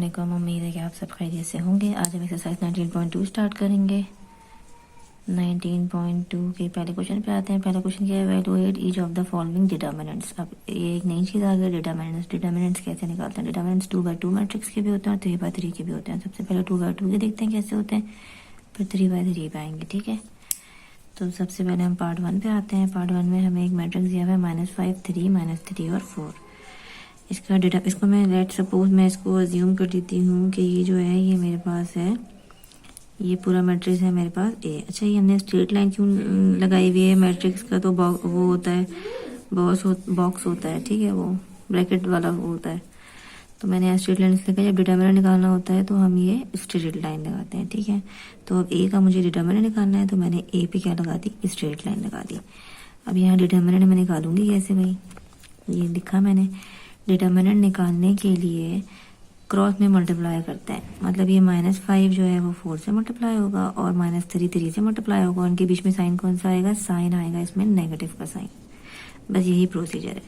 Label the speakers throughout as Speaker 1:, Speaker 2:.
Speaker 1: अस्सलाम, उम्मीद है कि आप सब खैरियत से होंगे। आज हम एक्सरसाइज 19.2 स्टार्ट करेंगे। 19.2 के पहले क्वेश्चन पे आते हैं। पहला क्वेश्चन क्या है, evaluate each of the following determinants. अब ये एक नई चीज़ आ गई, डिटर्मिनेंट्स। डिटर्मिनेंट्स कैसे निकालते हैं? डिटर्मिनेंट्स 2/2 मैट्रिक्स के भी होते हैं और 3/3 के भी होते हैं। सबसे पहले 2/2 के देखते हैं कैसे होते हैं, फिर 3/3 पे आएंगे। ठीक है, तो सबसे पहले हम पार्ट 1 पे आते हैं। पार्ट 1 में हमें एक मैट्रिक्स दिया हुआ है -5, 3, -3 और 4। इसका डेटा, इसको मैं लेट सपोज मैं इसको अज्यूम कर लेती हूँ कि ये जो है ये मेरे पास है, ये पूरा मैट्रिक्स है मेरे पास ए। अच्छा, ये हमने स्ट्रेट लाइन क्यों लगाई हुई है? मैट्रिक्स का तो वो होता है, बॉक्स होता है, ठीक है, वो ब्रैकेट वाला होता है। तो मैंने यहाँ स्ट्रेट लाइन इसलिए कहा, जब डिटर्मिनेंट निकालना होता है तो हम ये स्ट्रेट लाइन लगाते हैं। ठीक है, तो अब ए का मुझे डिटर्मिनेंट निकालना है तो मैंने ए पे क्या लगा दी, स्ट्रेट लाइन लगा दी। अब यहाँ डिटर्मिनेंट मैं निकालूंगी कैसे भाई, ये लिखा मैंने। डिटर्मिनेंट निकालने के लिए क्रॉस में मल्टीप्लाई करते हैं, मतलब ये -5 जो है वो 4 से मल्टीप्लाई होगा और -3 3 से मल्टीप्लाई होगा। उनके बीच में साइन कौन सा आएगा? साइन आएगा इसमें नेगेटिव का साइन। बस यही प्रोसीजर है।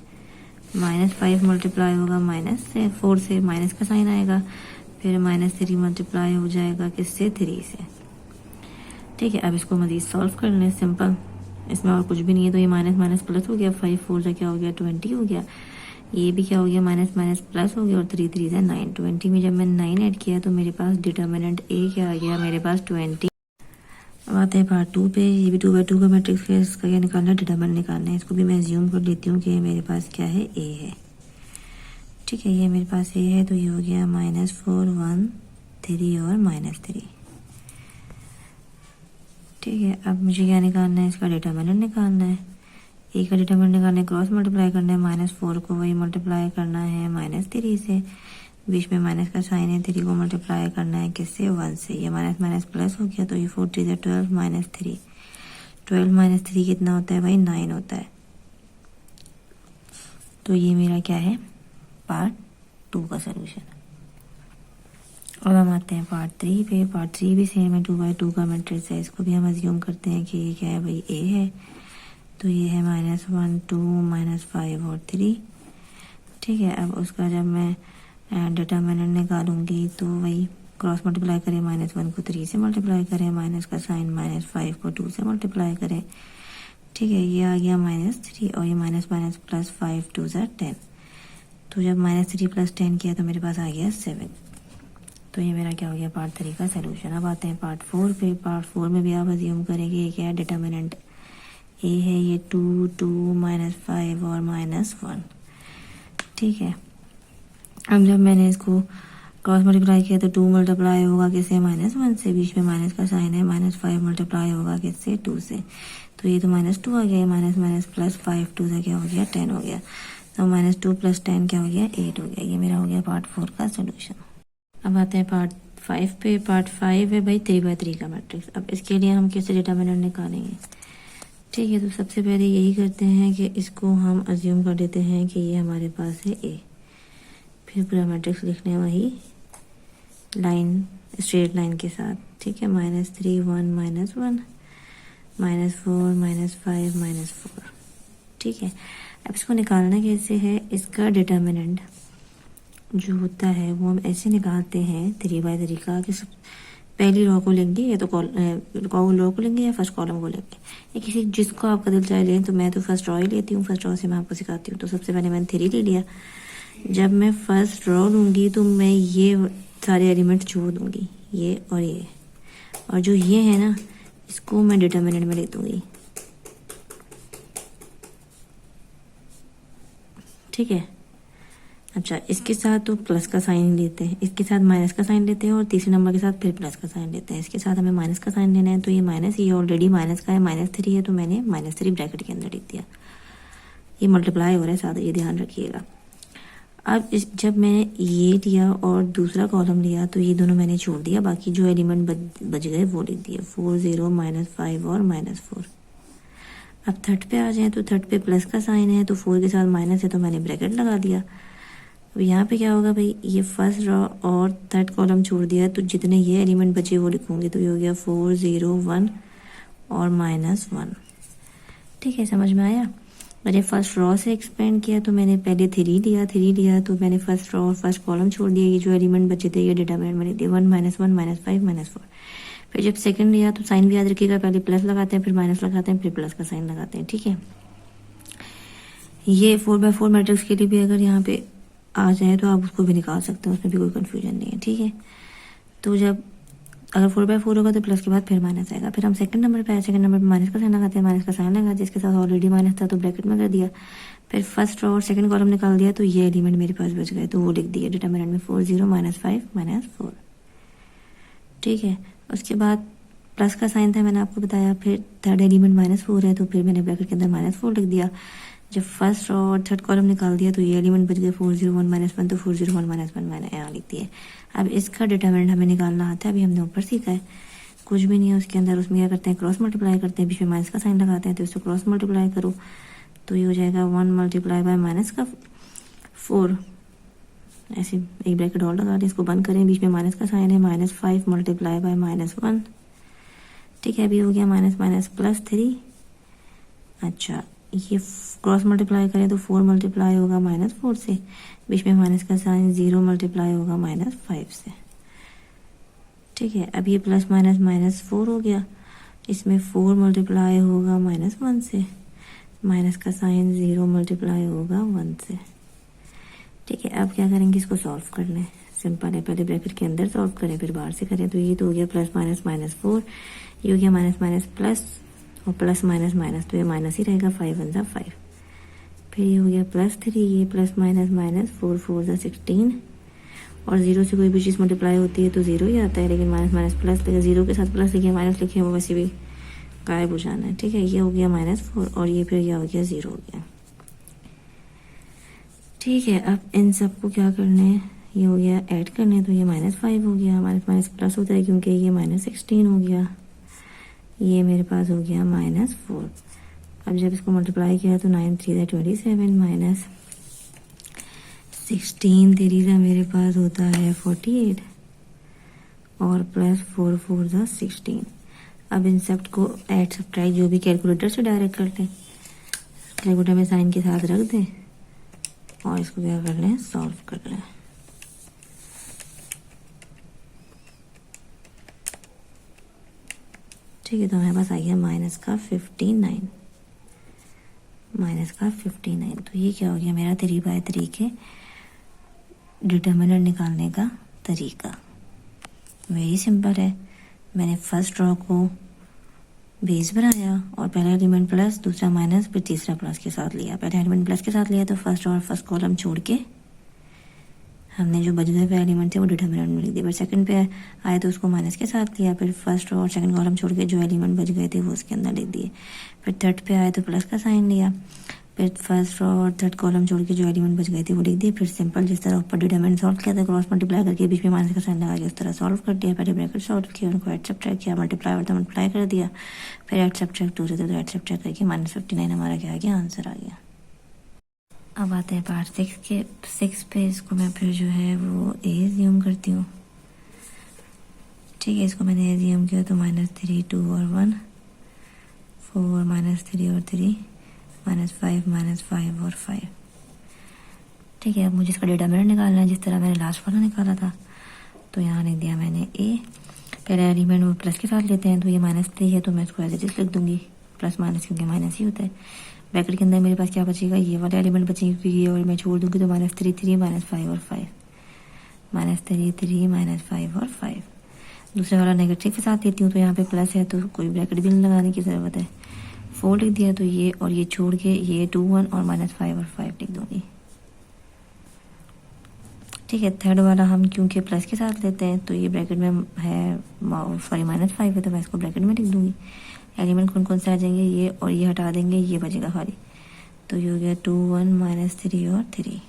Speaker 1: -5 मल्टीप्लाई होगा -4 से, माइनस का साइन आएगा, फिर -3 मल्टीप्लाई हो जाएगा किससे? 3 से। ठीक है, अब इसको मजीद सॉल्व कर लें, सिंपल, इसमें और कुछ भी नहीं है। तो ये माइनस माइनस प्लस हो गया, 5 4 से क्या हो गया? 20 हो गया। ये भी क्या हो गया? माइनस माइनस प्लस हो गया और 3 3 से 9। 20 में जब मैंने 9 ऐड किया तो मेरे पास डिटर्मिनेंट ए क्या आ गया? मेरे पास 20। अब आते हैं पार्ट 2 पे। ये भी 2/2 का मैट्रिक्स है, इसका क्या निकालना है? डिटर्मिनेंट निकालना है। इसको भी मैं अज्यूम कर लेती हूँ कि मेरे पास क्या है? ए है। ठीक है, ये मेरे पास ए है, तो ये हो गया -4 1 3 और -3। ठीक है, अब मुझे क्या निकालना है? इसका डिटर्मिनेंट निकालना है। ए का डिटर्मिनेंट निकालने, क्रॉस मल्टीप्लाई करना है, -4 को वही मल्टीप्लाई करना है -3 से, बीच में माइनस का साइन है, 3 को मल्टीप्लाई करना है किससे? 1 से। ये माइनस माइनस प्लस हो गया, तो ये 4 3 से 12 -3। 12 -3 कितना होता है भाई? 9 होता है। तो ये मेरा क्या है? पार्ट 2 का सोल्यूशन। और हम आते हैं पार्ट 3 पे। पार्ट 3 भी सेम है, 2/2 का मैट्रिक्स है। इसको भी हम अज्यूम करते हैं कि ये क्या है भाई? ए है। तो ये है -1 2 -5 और 3। ठीक है, अब उसका जब मैं डिटर्मिनेंट निकालूंगी तो वही क्रॉस मल्टीप्लाई करें, -1 को 3 से मल्टीप्लाई करें, माइनस का साइन, -5 को 2 से मल्टीप्लाई करें। ठीक है, ये आ गया -3 और ये माइनस माइनस प्लस 5 2 ज़ा 10। तो जब -3 + 10 किया तो मेरे पास आ गया 7। तो ये मेरा क्या हो गया? पार्ट 3 का सोल्यूशन। अब आते हैं पार्ट 4 पे। पार्ट 4 में भी आप अज्यूम करेंगे ये क्या है? डिटर्मिनेंट ए है, ये 2 2 -5 और -1। ठीक है, अब जब मैंने इसको क्रॉस मल्टीप्लाई किया तो 2 मल्टीप्लाई होगा किससे? -1 से, बीच में माइनस का साइन है, -5 मल्टीप्लाई होगा किससे? 2 से। तो ये तो -2 आ गया, माइनस माइनस प्लस 5 2 से क्या हो गया? 10 हो गया। तो -2 + 10 क्या हो गया? 8 हो गया। ये मेरा हो गया पार्ट 4 का सोल्यूशन। अब आते हैं पार्ट 5 पे। पार्ट 5 है भाई 3/3 का मैट्रिक्स। अब इसके लिए हम कैसे डिटर्मिनेंट निकालेंगे? ठीक है, तो सबसे पहले यही करते हैं कि इसको हम अज्यूम कर लेते हैं कि ये हमारे पास है ए। फिर पूरा मैट्रिक्स लिखने वही लाइन, स्ट्रेट लाइन के साथ। ठीक है, -3 1 -1 -4 -5 -4। ठीक है, अब इसको निकालना कैसे है? इसका डिटर्मिनेंट जो होता है वो हम ऐसे निकालते हैं 3/3 का, कि पहली रो को लेंगे या तो रो को लेंगे या फर्स्ट कॉलम को लेंगे, या किसी जिसको आपका दिल चाहे लें। तो मैं तो फर्स्ट रो ही लेती हूँ, फर्स्ट रो से मैं आपको सिखाती हूँ। तो सबसे पहले मैंने 3 ले लिया। जब मैं फर्स्ट रो लूँगी तो मैं ये सारे एलिमेंट छोड़ दूँगी, ये और ये, और जो ये है ना इसको मैं डिटर्मिनेंट में ले दूँगी। ठीक है, अच्छा, इसके साथ तो प्लस का साइन लेते हैं, इसके साथ माइनस का साइन लेते हैं और तीसरे नंबर के साथ फिर प्लस का साइन लेते हैं। इसके साथ हमें माइनस का साइन लेना है, तो ये माइनस, ये ऑलरेडी माइनस का है, -3 है, तो मैंने -3 ब्रैकेट के अंदर लिख दिया। ये मल्टीप्लाई हो रहा है साथ, ये ध्यान रखिएगा। अब जब मैंने ये लिया और दूसरा कॉलम लिया तो ये दोनों मैंने छोड़ दिया, बाकी जो एलिमेंट बच गए वो लिख दिए, 4 0 -5 और -4। अब थर्ड पे आ जाए तो थर्ड पे प्लस का साइन है, तो 4 के साथ माइनस है तो मैंने ब्रैकेट लगा दिया। अब यहाँ पे क्या होगा भाई? ये फर्स्ट रो और थर्ड कॉलम छोड़ दिया, तो जितने ये एलिमेंट बचे वो लिखूंगे। तो ये हो गया 4 0 1 और -1। ठीक है, समझ में आया? मैंने फर्स्ट रो से एक्सपेंड किया तो मैंने पहले 3 लिया तो मैंने फर्स्ट रो और फर्स्ट कॉलम छोड़ दिया, ये जो एलिमेंट बचे थे ये डिटरमिनेंट में लिख दिया 1 -1 -5 -4। फिर जब सेकंड लिया तो साइन भी याद रखिएगा, पहले प्लस लगाते हैं फिर माइनस लगाते हैं फिर प्लस का साइन लगाते हैं, ठीक है। ये 4x4 मैट्रिक्स के लिए भी अगर यहाँ पे आ जाए तो आप उसको भी निकाल सकते हैं, उसमें भी कोई कंफ्यूजन नहीं है, ठीक है। तो जब अगर 4x4 होगा तो प्लस के बाद फिर माइनस आएगा। फिर हम सेकंड नंबर पे आए, सेकंड नंबर पे माइनस का साइन लगाते हैं, माइनस का साइन लगा जिसके साथ ऑलरेडी माइनस था तो ब्रैकेट में कर दिया। फिर फर्स्ट रो और सेकंड कॉलम निकाल दिया तो ये एलिमेंट मेरे पास बच गए तो वो लिख दिया डिटरमिनेंट में 4 0 -5 -4, ठीक है। उसके बाद प्लस का साइन था मैंने आपको बताया, फिर थर्ड एलिमेंट -4 है तो फिर मैंने ब्रैकेट के अंदर -4 लिख दिया। जब फर्स्ट रो और थर्ड कॉलम निकाल दिया तो ये एलिमेंट बच गए 4 0 1 -1 तो 4 0 1 -1 मैंने यहाँ लिख दिया। अब इसका डिटरमिनेंट हमें निकालना आता है, अभी हमने ऊपर सीखा है, कुछ भी नहीं है उसके अंदर। उसमें क्या करते हैं, क्रॉस मल्टीप्लाई करते हैं, बीच में माइनस का साइन लगाते हैं तो इसको क्रॉस मल्टीप्लाई करो तो ये हो जाएगा 1 मल्टीप्लाई बाय माइनस का 4, ऐसे एक ब्रैकेट और लगा दें, इसको बंद करें, बीच में माइनस का साइन है, -5 मल्टीप्लाई बाय -1, ठीक है। अभी हो गया माइनस माइनस प्लस 3। अच्छा ये क्रॉस मल्टीप्लाई करें तो 4 मल्टीप्लाई होगा -4 से, बीच में माइनस का साइन 0 मल्टीप्लाई होगा -5 से, ठीक है। अब ये प्लस माइनस -4 हो गया, इसमें 4 मल्टीप्लाई होगा -1 से, माइनस का साइन 0 मल्टीप्लाई होगा 1 से, ठीक है। अब क्या करेंगे, इसको सॉल्व कर लें, सिंपल है, पहले ब्रैकेट के अंदर सॉल्व करें फिर बाहर से करें। तो ये तो हो गया प्लस माइनस -4, ये हो गया माइनस माइनस प्लस और प्लस माइनस माइनस तो ये माइनस ही रहेगा, 5 1 ज़ा 5। फिर ये हो गया +3, ये प्लस माइनस माइनस 4 4 ज़ा 16 और 0 से कोई भी चीज़ मल्टीप्लाई होती है तो 0 ही आता है, लेकिन माइनस माइनस प्लस लिखे, 0 के साथ प्लस लिखे माइनस लिखे वो वैसे भी गायब हो जाना है, ठीक है। ये हो गया -4 और ये फिर यह हो गया 0 हो गया, ठीक है। अब इन सबको क्या करना है, ये हो गया ऐड करने हैं तो ये -5 हो गया, माइनस माइनस प्लस होता है क्योंकि ये -16 हो गया, ये मेरे पास हो गया -4। अब जब इसको मल्टीप्लाई किया तो 9 3 ज़ा 27 माइनस 16 3 ज़ा मेरे पास होता है 48 और प्लस 4 4 ज़ा 16। अब इन सब को ऐड सब्ट्रैक्ट जो भी कैलकुलेटर से डायरेक्ट कर लें, कैलकुलेटर में साइन के साथ रख दें और इसको क्या कर लें, सॉल्व कर लें। ठीक है, तो हमारे पास आ गया माइनस का 59, माइनस का 59। तो ये क्या हो गया मेरा 3/3 के डिटर्मिनेंट निकालने का तरीका। वेरी सिंपल है, मैंने फर्स्ट रो को बेस बनाया और पहला एलिमेंट प्लस, दूसरा माइनस, फिर तीसरा प्लस के साथ लिया। पहला एलिमेंट प्लस के साथ लिया तो फर्स्ट रो और फर्स्ट कॉलम छोड़ के हमने जो बच गए एलिमेंट थे वो डिटर्मिनेंट में लिख दिया। फिर सेकंड पे आए तो उसको माइनस के साथ लिया, फिर फर्स्ट रो और सेकंड कॉलम छोड़ के जो एलिमेंट बच गए थे वो उसके अंदर लिख दिए। फिर थर्ड पे आए तो प्लस का साइन लिया, फिर फर्स्ट रो और थर्ड कॉलम छोड़ के जो एलिमेंट बच गए थे वो लिख दिए। फिर सिंपल जिस तरह ऊपर डिटरमिनेंट सॉल्व किया था, क्रॉस मल्टीप्लाई करके बीच में माइनस का साइन लगा के उस तरह सॉल्व कर दिया। पहले ब्रैकेट सॉल्व किया, उनको ऐड सब्ट्रैक्ट किया, मल्टीप्लाई और मल्टीप्लाई कर दिया, फिर ऐड सब्ट्रैक्ट 2 से तो ऐड सब्ट्रैक्ट करके -59 हमारा क्या आ गया, आंसर आ गया। अब आते हैं पार्ट 6 के। 6 पे इसको मैं फिर जो है वो ए ज़्यूम करती हूँ। ठीक है, इसको मैंने ए ज़्यूम किया तो -3 2 और 1 4 -3 और 3 -5 -5 और 5। ठीक है, अब मुझे इसका डिटरमिनेंट निकालना है जिस तरह मैंने लास्ट वाला निकाला था। तो यहाँ लिख दिया मैंने ए, पहला एलिमेंट वो प्लस के साथ लेते हैं तो ये -3 है तो मैं इसको एज इट इज लिख दूंगी, प्लस माइनस क्योंकि माइनस ही होता है। ब्रैकेट के अंदर मेरे पास क्या बचेगा, ये वाला एलिमेंट बचेगा क्योंकि ये और मैं छोड़ दूंगी तो -3 3 -5 और 5, -3 3 -5 और 5। दूसरे वाला नेगेटिव के साथ लेती हूँ तो यहाँ पे प्लस है तो कोई ब्रैकेट भी नहीं लगाने की ज़रूरत है, 4 लिख दिया तो ये और ये छोड़ के ये 2 1 और -5 और 5 लिख दूंगी। ठीक है, थर्ड वाला हम क्योंकि प्लस के साथ लेते हैं तो ये ब्रैकेट में है, सॉरी -5 है तो मैं इसको ब्रैकेट में लिख दूंगी। एलिमेंट कौन कौन से आ जाएंगे, ये और ये हटा देंगे, ये बचेगा खाली। तो ये हो गया 2 1 -3 और 3।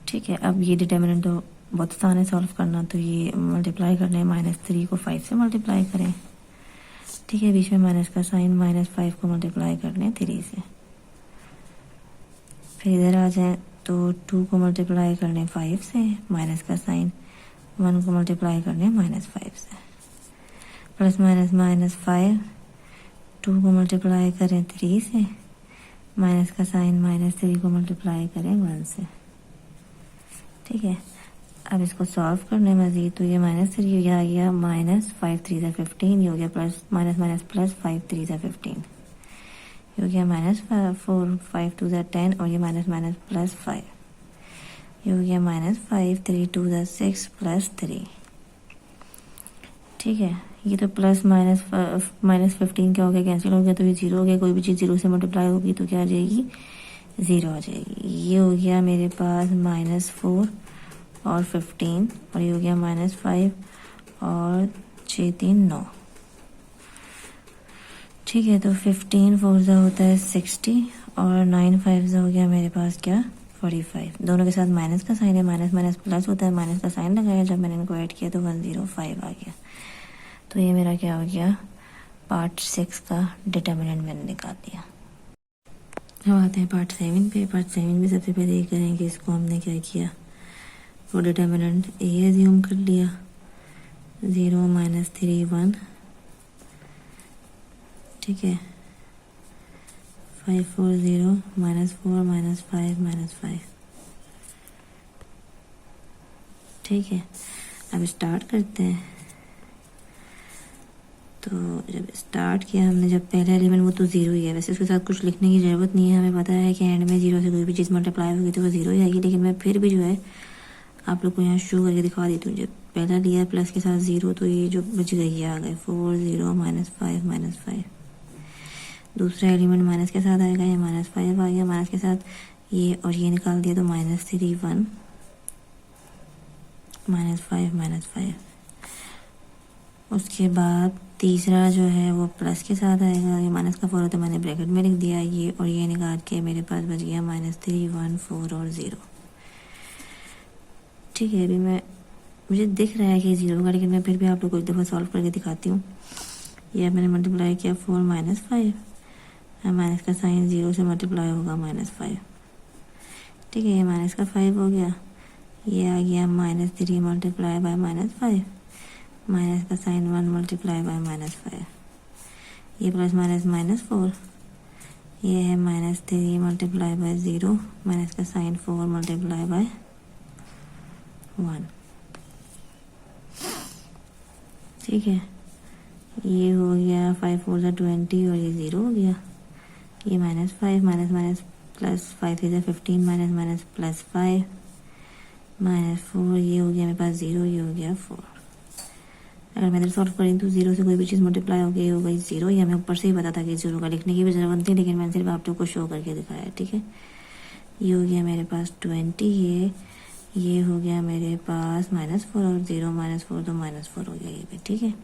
Speaker 1: ठीक है, अब ये डिटरमिनेंट तो बहुत आसान है सॉल्व करना, तो ये मल्टीप्लाई करना है, -3 को 5 से मल्टीप्लाई करें। ठीक है, बीच में माइनस का साइन, -5 को मल्टीप्लाई करने 3 से। फिर इधर आ जाए तो 2 को मल्टीप्लाई करने 5 से, माइनस का साइन, 1 को मल्टीप्लाई करने -5 से, प्लस माइनस -5 2 को मल्टीप्लाई करें 3 से, माइनस का साइन -3 को मल्टीप्लाई करें 1 से। ठीक है, अब इसको सॉल्व करने मजीद तो ये -3 ये आ गया -5 3 ज़ा 15, ये हो गया प्लस माइनस माइनस प्लस 5 3 ज़ा 15, ये हो गया -4 5 2 ज़ा 10 और ये माइनस माइनस प्लस 5, ये हो गया -5 3 2 ज़ा 6 प्लस 3। ठीक है, ये तो प्लस माइनस -15 क्या हो गया, कैंसिल हो गया, तो ये 0 हो गया। कोई भी चीज़ 0 से मल्टीप्लाई होगी तो क्या आ जाएगी, 0 आ जाएगी। ये हो गया मेरे पास -4 और 15 और ये हो गया -5 और 6 3 9। ठीक है, तो 15 4 ज़ा होता है 60 और 9 5 ज़ा हो गया मेरे पास क्या 45। दोनों के साथ माइनस का साइन है, माइनस माइनस प्लस होता है, माइनस का साइन लगाया जब मैंने इनको ऐड किया तो 105 आ गया। तो ये मेरा क्या हो गया, पार्ट 6 का डिटर्मिनेंट मैंने निकाल दिया। अब आते हैं पार्ट 7 पे। पार्ट 7 में सबसे पहले ये करेंगे, इसको हमने क्या किया, वो डिटर्मिनेंट ए एज्यूम कर लिया, 0 -3 1। ठीक है, 5 4 0 -4 -5 -5। ठीक है, अब स्टार्ट करते हैं। तो जब स्टार्ट किया हमने, जब पहला एलिमेंट वो तो 0 ही है, वैसे उसके साथ कुछ लिखने की ज़रूरत नहीं है, हमें पता है कि एंड में 0 से कोई भी चीज़ मल्टीप्लाई होगी तो वो 0 ही आएगी। लेकिन मैं फिर भी जो है आप लोग को यहाँ शो करके दिखा देती हूँ। जब पहला लिया प्लस के साथ 0 तो ये जो बच गई है आ गए 4 0 -5 -5। दूसरा एलिमेंट माइनस के साथ आएगा, ये -5 आ गया, माइनस के साथ ये और ये निकाल दिया तो -3 1 -5 -5। उसके बाद तीसरा जो है वो प्लस के साथ आएगा, ये माइनस का 4 तो मैंने ब्रैकेट में लिख दिया, ये और ये निकाल के मेरे पास बच गया -3 1 4 और 0। ठीक है, अभी मुझे दिख रहा है कि 0 का, लेकिन मैं फिर भी आप लोग को एक दफ़ा सॉल्व करके दिखाती हूँ। ये मैंने मल्टीप्लाई किया 4 -5, माइनस का साइन 0 से मल्टीप्लाई होगा -5। ठीक है, ये माइनस का 5 हो गया, ये आ गया -3 मल्टीप्लाई बाय -5, माइनस का साइन 1 मल्टीप्लाई बाय -5, ये प्लस माइनस -4, ये है -3 मल्टीप्लाई बाय 0, माइनस का साइन 4 मल्टीप्लाई बाय 1। ठीक है, ये हो गया 5 4 ज़ा 20 और ये 0 हो गया, ये -5 माइनस माइनस प्लस 5 3 ज़ा 15 माइनस माइनस प्लस 5 -4, ये हो गया मेरे पास 0, ये हो गया 4। अगर मैं इधर सॉल्व करें तो 0 से कोई भी चीज़ मल्टीप्लाई हो गई हो गई 0। ये हमें ऊपर से ही पता था कि 0 का लिखने की भी ज़रूरत थी, लेकिन मैंने सिर्फ आप लोग को शो करके दिखाया। ठीक है, ये हो गया मेरे पास 20, ये हो गया मेरे पास -4 और 0 -4 तो -4 हो गया ये भी। ठीक है,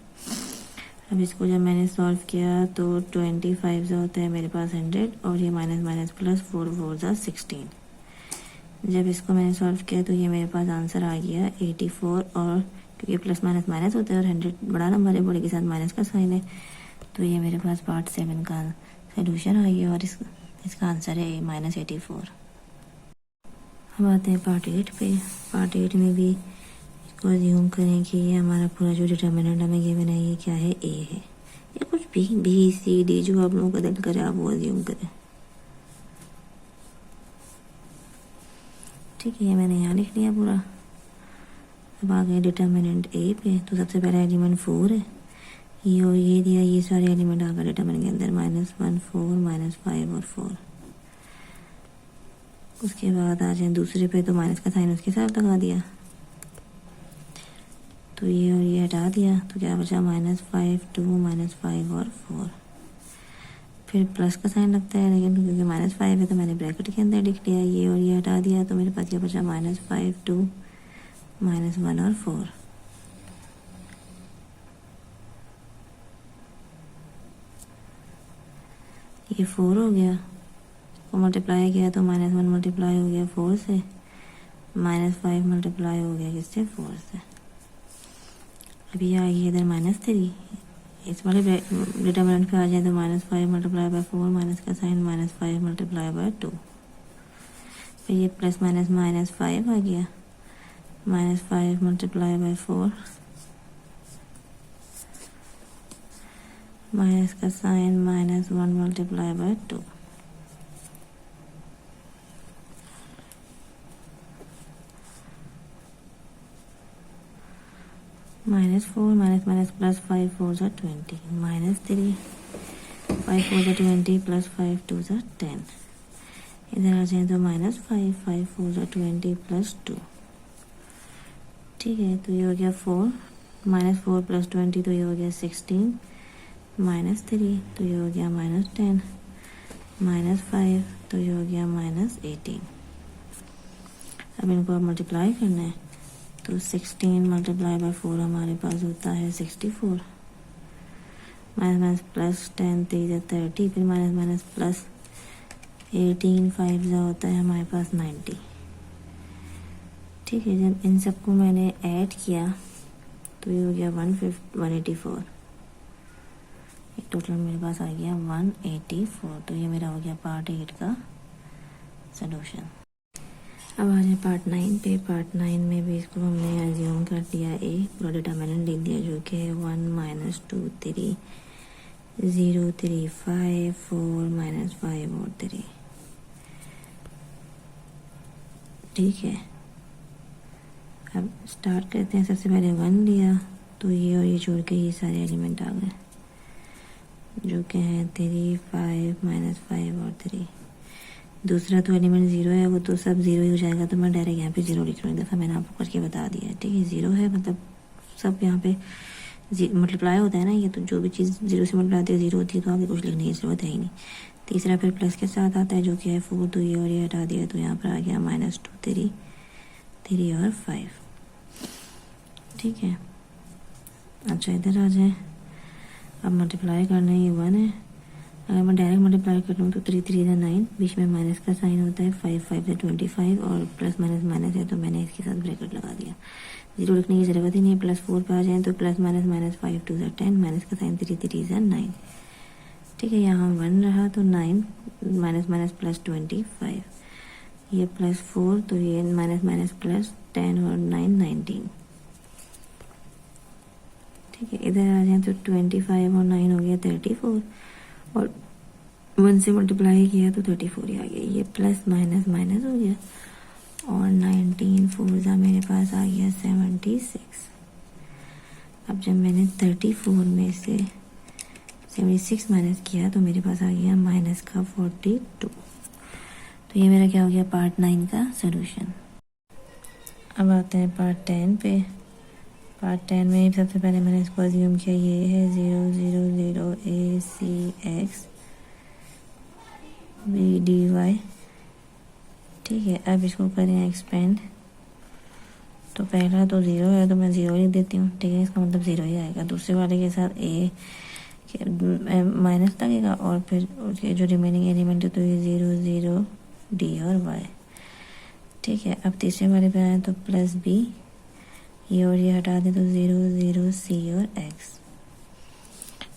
Speaker 1: अब इसको जब मैंने सॉल्व किया तो 25 जो होता है मेरे पास 100 और ये माइनस माइनस प्लस 4 4 ज़ा 16। जब इसको मैंने सॉल्व किया तो ये मेरे पास आंसर आ गया 84, और क्योंकि प्लस माइनस माइनस होता है और 100 बड़ा नंबर है, बड़े के साथ माइनस का साइन है, तो ये मेरे पास पार्ट 7 का सोल्यूशन आ गया और इसका आंसर है -84। अब आते हैं पार्ट 8 पे। पार्ट 8 में भी इसको अज्यूम करें कि ये हमारा पूरा जो डिटर्मिनेंट हमें गिवन है ये क्या है, ए है, या कुछ भी बी सी डी जो आप लोगों का दिल करे आप वो अज्यूम करें। ठीक है, ये मैंने यहाँ लिख लिया पूरा। अब आ गए डिटर्मिनेंट ए पे, तो सबसे पहला एलिमेंट 4 है, ये और ये दिया, ये सारे एलिमेंट आ गए डिटर्मिनेंट के अंदर, -1 4 -5 और 4। उसके बाद आ जाए दूसरे पे, तो माइनस का साइन उसके साथ लगा दिया, तो ये और ये हटा दिया, तो क्या बचा -5 2 -5 और 4। फिर प्लस का साइन लगता है, लेकिन क्योंकि -5 है तो मैंने ब्रैकेट के अंदर लिख लिया, ये और ये हटा दिया, तो मेरे पास क्या बचा -5 2 -1 और 4। ये 4 हो गया, को मल्टीप्लाई किया तो -1 मल्टीप्लाई हो गया 4 से, -5 मल्टीप्लाई हो गया किससे, 4 से। अभी आ गई इधर -3, इस वाले डिटर्मिनेंट पे आ जाए तो -5 मल्टीप्लाई बाय 4, माइनस का साइन -5 मल्टीप्लाई बाय 2। फिर ये प्लस माइनस -5 आ गया, -5 मल्टीप्लाई बाय 4, माइनस का sign -1 multiply by 2, -4 minus plus 5 4 ज़ा 20, -3 5 4 ज़ा 20 प्लस 5 2 ज़ा 10। इधर आ जाए तो -5 5 4 ज़ा 20 प्लस 2। ठीक है, तो ये हो गया 4 -4 प्लस 20, तो ये हो गया 16, -3 तो ये हो गया -10, -5 तो ये हो गया -18। अब इनको अब मल्टीप्लाई करना है, तो 16 मल्टीप्लाई बाय 4 हमारे पास होता है 64, माइनस प्लस 10 3 ज़ा 30, फिर माइनस प्लस 18 5 ज़ा होता है हमारे पास 90। ठीक है, जब इन सबको मैंने ऐड किया तो ये हो गया 184, टोटल मेरे पास आ गया 184। तो ये मेरा हो गया पार्ट 8 का सलूशन। अब आ जाए पार्ट 9 पे। पार्ट 9 में भी इसको हमने एज्यूम कर दिया, ए पूरा डिटरमिनेंट लिख दिया जो कि है 1 -2 3 0 3 5 4 -5 और 3। ठीक है, अब स्टार्ट करते हैं। सबसे पहले 1 लिया, तो ये और ये जोड़ के ये सारे एलिमेंट आ गए जो कि हैं 3 5 -5 और 3। दूसरा तो एलिमेंट 0 है, वो तो सब 0 ही हो जाएगा, तो मैं डायरेक्ट यहाँ पे 0 लिख रहा हूँ। एक दफ़ा मैंने आपको करके बता दिया है। ठीक है, 0 है मतलब सब यहाँ पे मल्टीप्लाई होता है ना, ये तो जो भी चीज़ 0 से मल्टीप्लाई होती है 0 होती है, तो आगे कुछ लिखने की ज़रूरत है ही नहीं। तीसरा फिर प्लस के साथ आता है जो कि है 4, तो ये और ये हटा दिया, तो यहाँ पर आ गया -2 3 और 5। ठीक है, अच्छा इधर आ जाए। अब मल्टीप्लाई करना है, ये 1 है। अगर मैं डायरेक्ट मल्टीप्लाई कर लूँ तो 3 3 ज़ा 9, बीच में माइनस का साइन होता है, 5 5 ज़ा 25 और प्लस माइनस माइनस है, तो मैंने इसके साथ ब्रैकेट लगा दिया। 0 लिखने की ज़रूरत ही नहीं है। +4 पे आ जाए तो प्लस माइनस 5 2 ज़ा 10, माइनस का साइन 3 3 ज़ा 9। ठीक है, यहाँ 1 रहा तो 9 माइनस प्लस 25, ये +4 तो ये माइनस प्लस 10 और 9 19। ठीक है, इधर आ जाए तो 25 और 9 हो गया 34, और 1 से मल्टीप्लाई किया तो 34 ही आ गया। ये प्लस माइनस माइनस हो गया, और 19 4 ज़ा मेरे पास आ गया 76। अब जब मैंने 34 में से 76 माइनस किया तो मेरे पास आ गया माइनस का 42। तो ये मेरा क्या हो गया, पार्ट 9 का सलूशन। अब आते हैं पार्ट 10 पे। पार्ट 10 में सबसे पहले मैंने इसको अज्यूम किया, ये है 0 0 0 a c x b dy। ठीक है, अब इसको करें एक्सपेंड। तो पहला तो 0 है तो मैं 0 लिख देती हूँ। ठीक है, इसका मतलब 0 ही आएगा। दूसरे वाले के साथ a माइनस लगेगा, और फिर उसके जो रिमेनिंग एलिमेंट है तो ये 0 0 d और y। ठीक है, अब तीसरे वाले पे आए तो प्लस b, ये और ये हटा दें तो 0 0 c और x।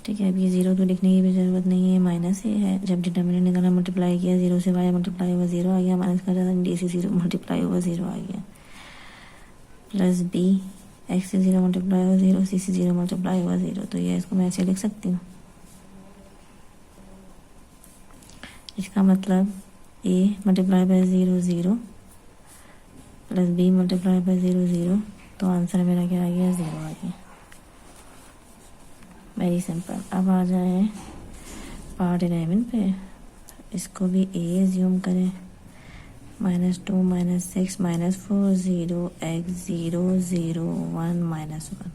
Speaker 1: ठीक है, अब ये 0 तो लिखने की भी ज़रूरत नहीं है, माइनस ही है। जब डिटरमिनेंट निकाला मल्टीप्लाई किया, 0 से y मल्टीप्लाई हुआ 0 आ गया, माइनस का डी से 0 मल्टीप्लाई हुआ 0 आ गया, प्लस b x से 0 मल्टीप्लाई हुआ 0, c से 0 मल्टीप्लाई हुआ 0। तो ये इसको मैं ऐसे लिख सकती हूँ। इसका मतलब a multiply by 0 0 plus b multiply by 0 0, तो आंसर मेरा क्या आ गया, 0 आ गया। Very simple. अब आ जाए पार्ट 11 पे। इसको भी a एज्यूम करें, -2 -6 -4 0 x 0 0 1 -1।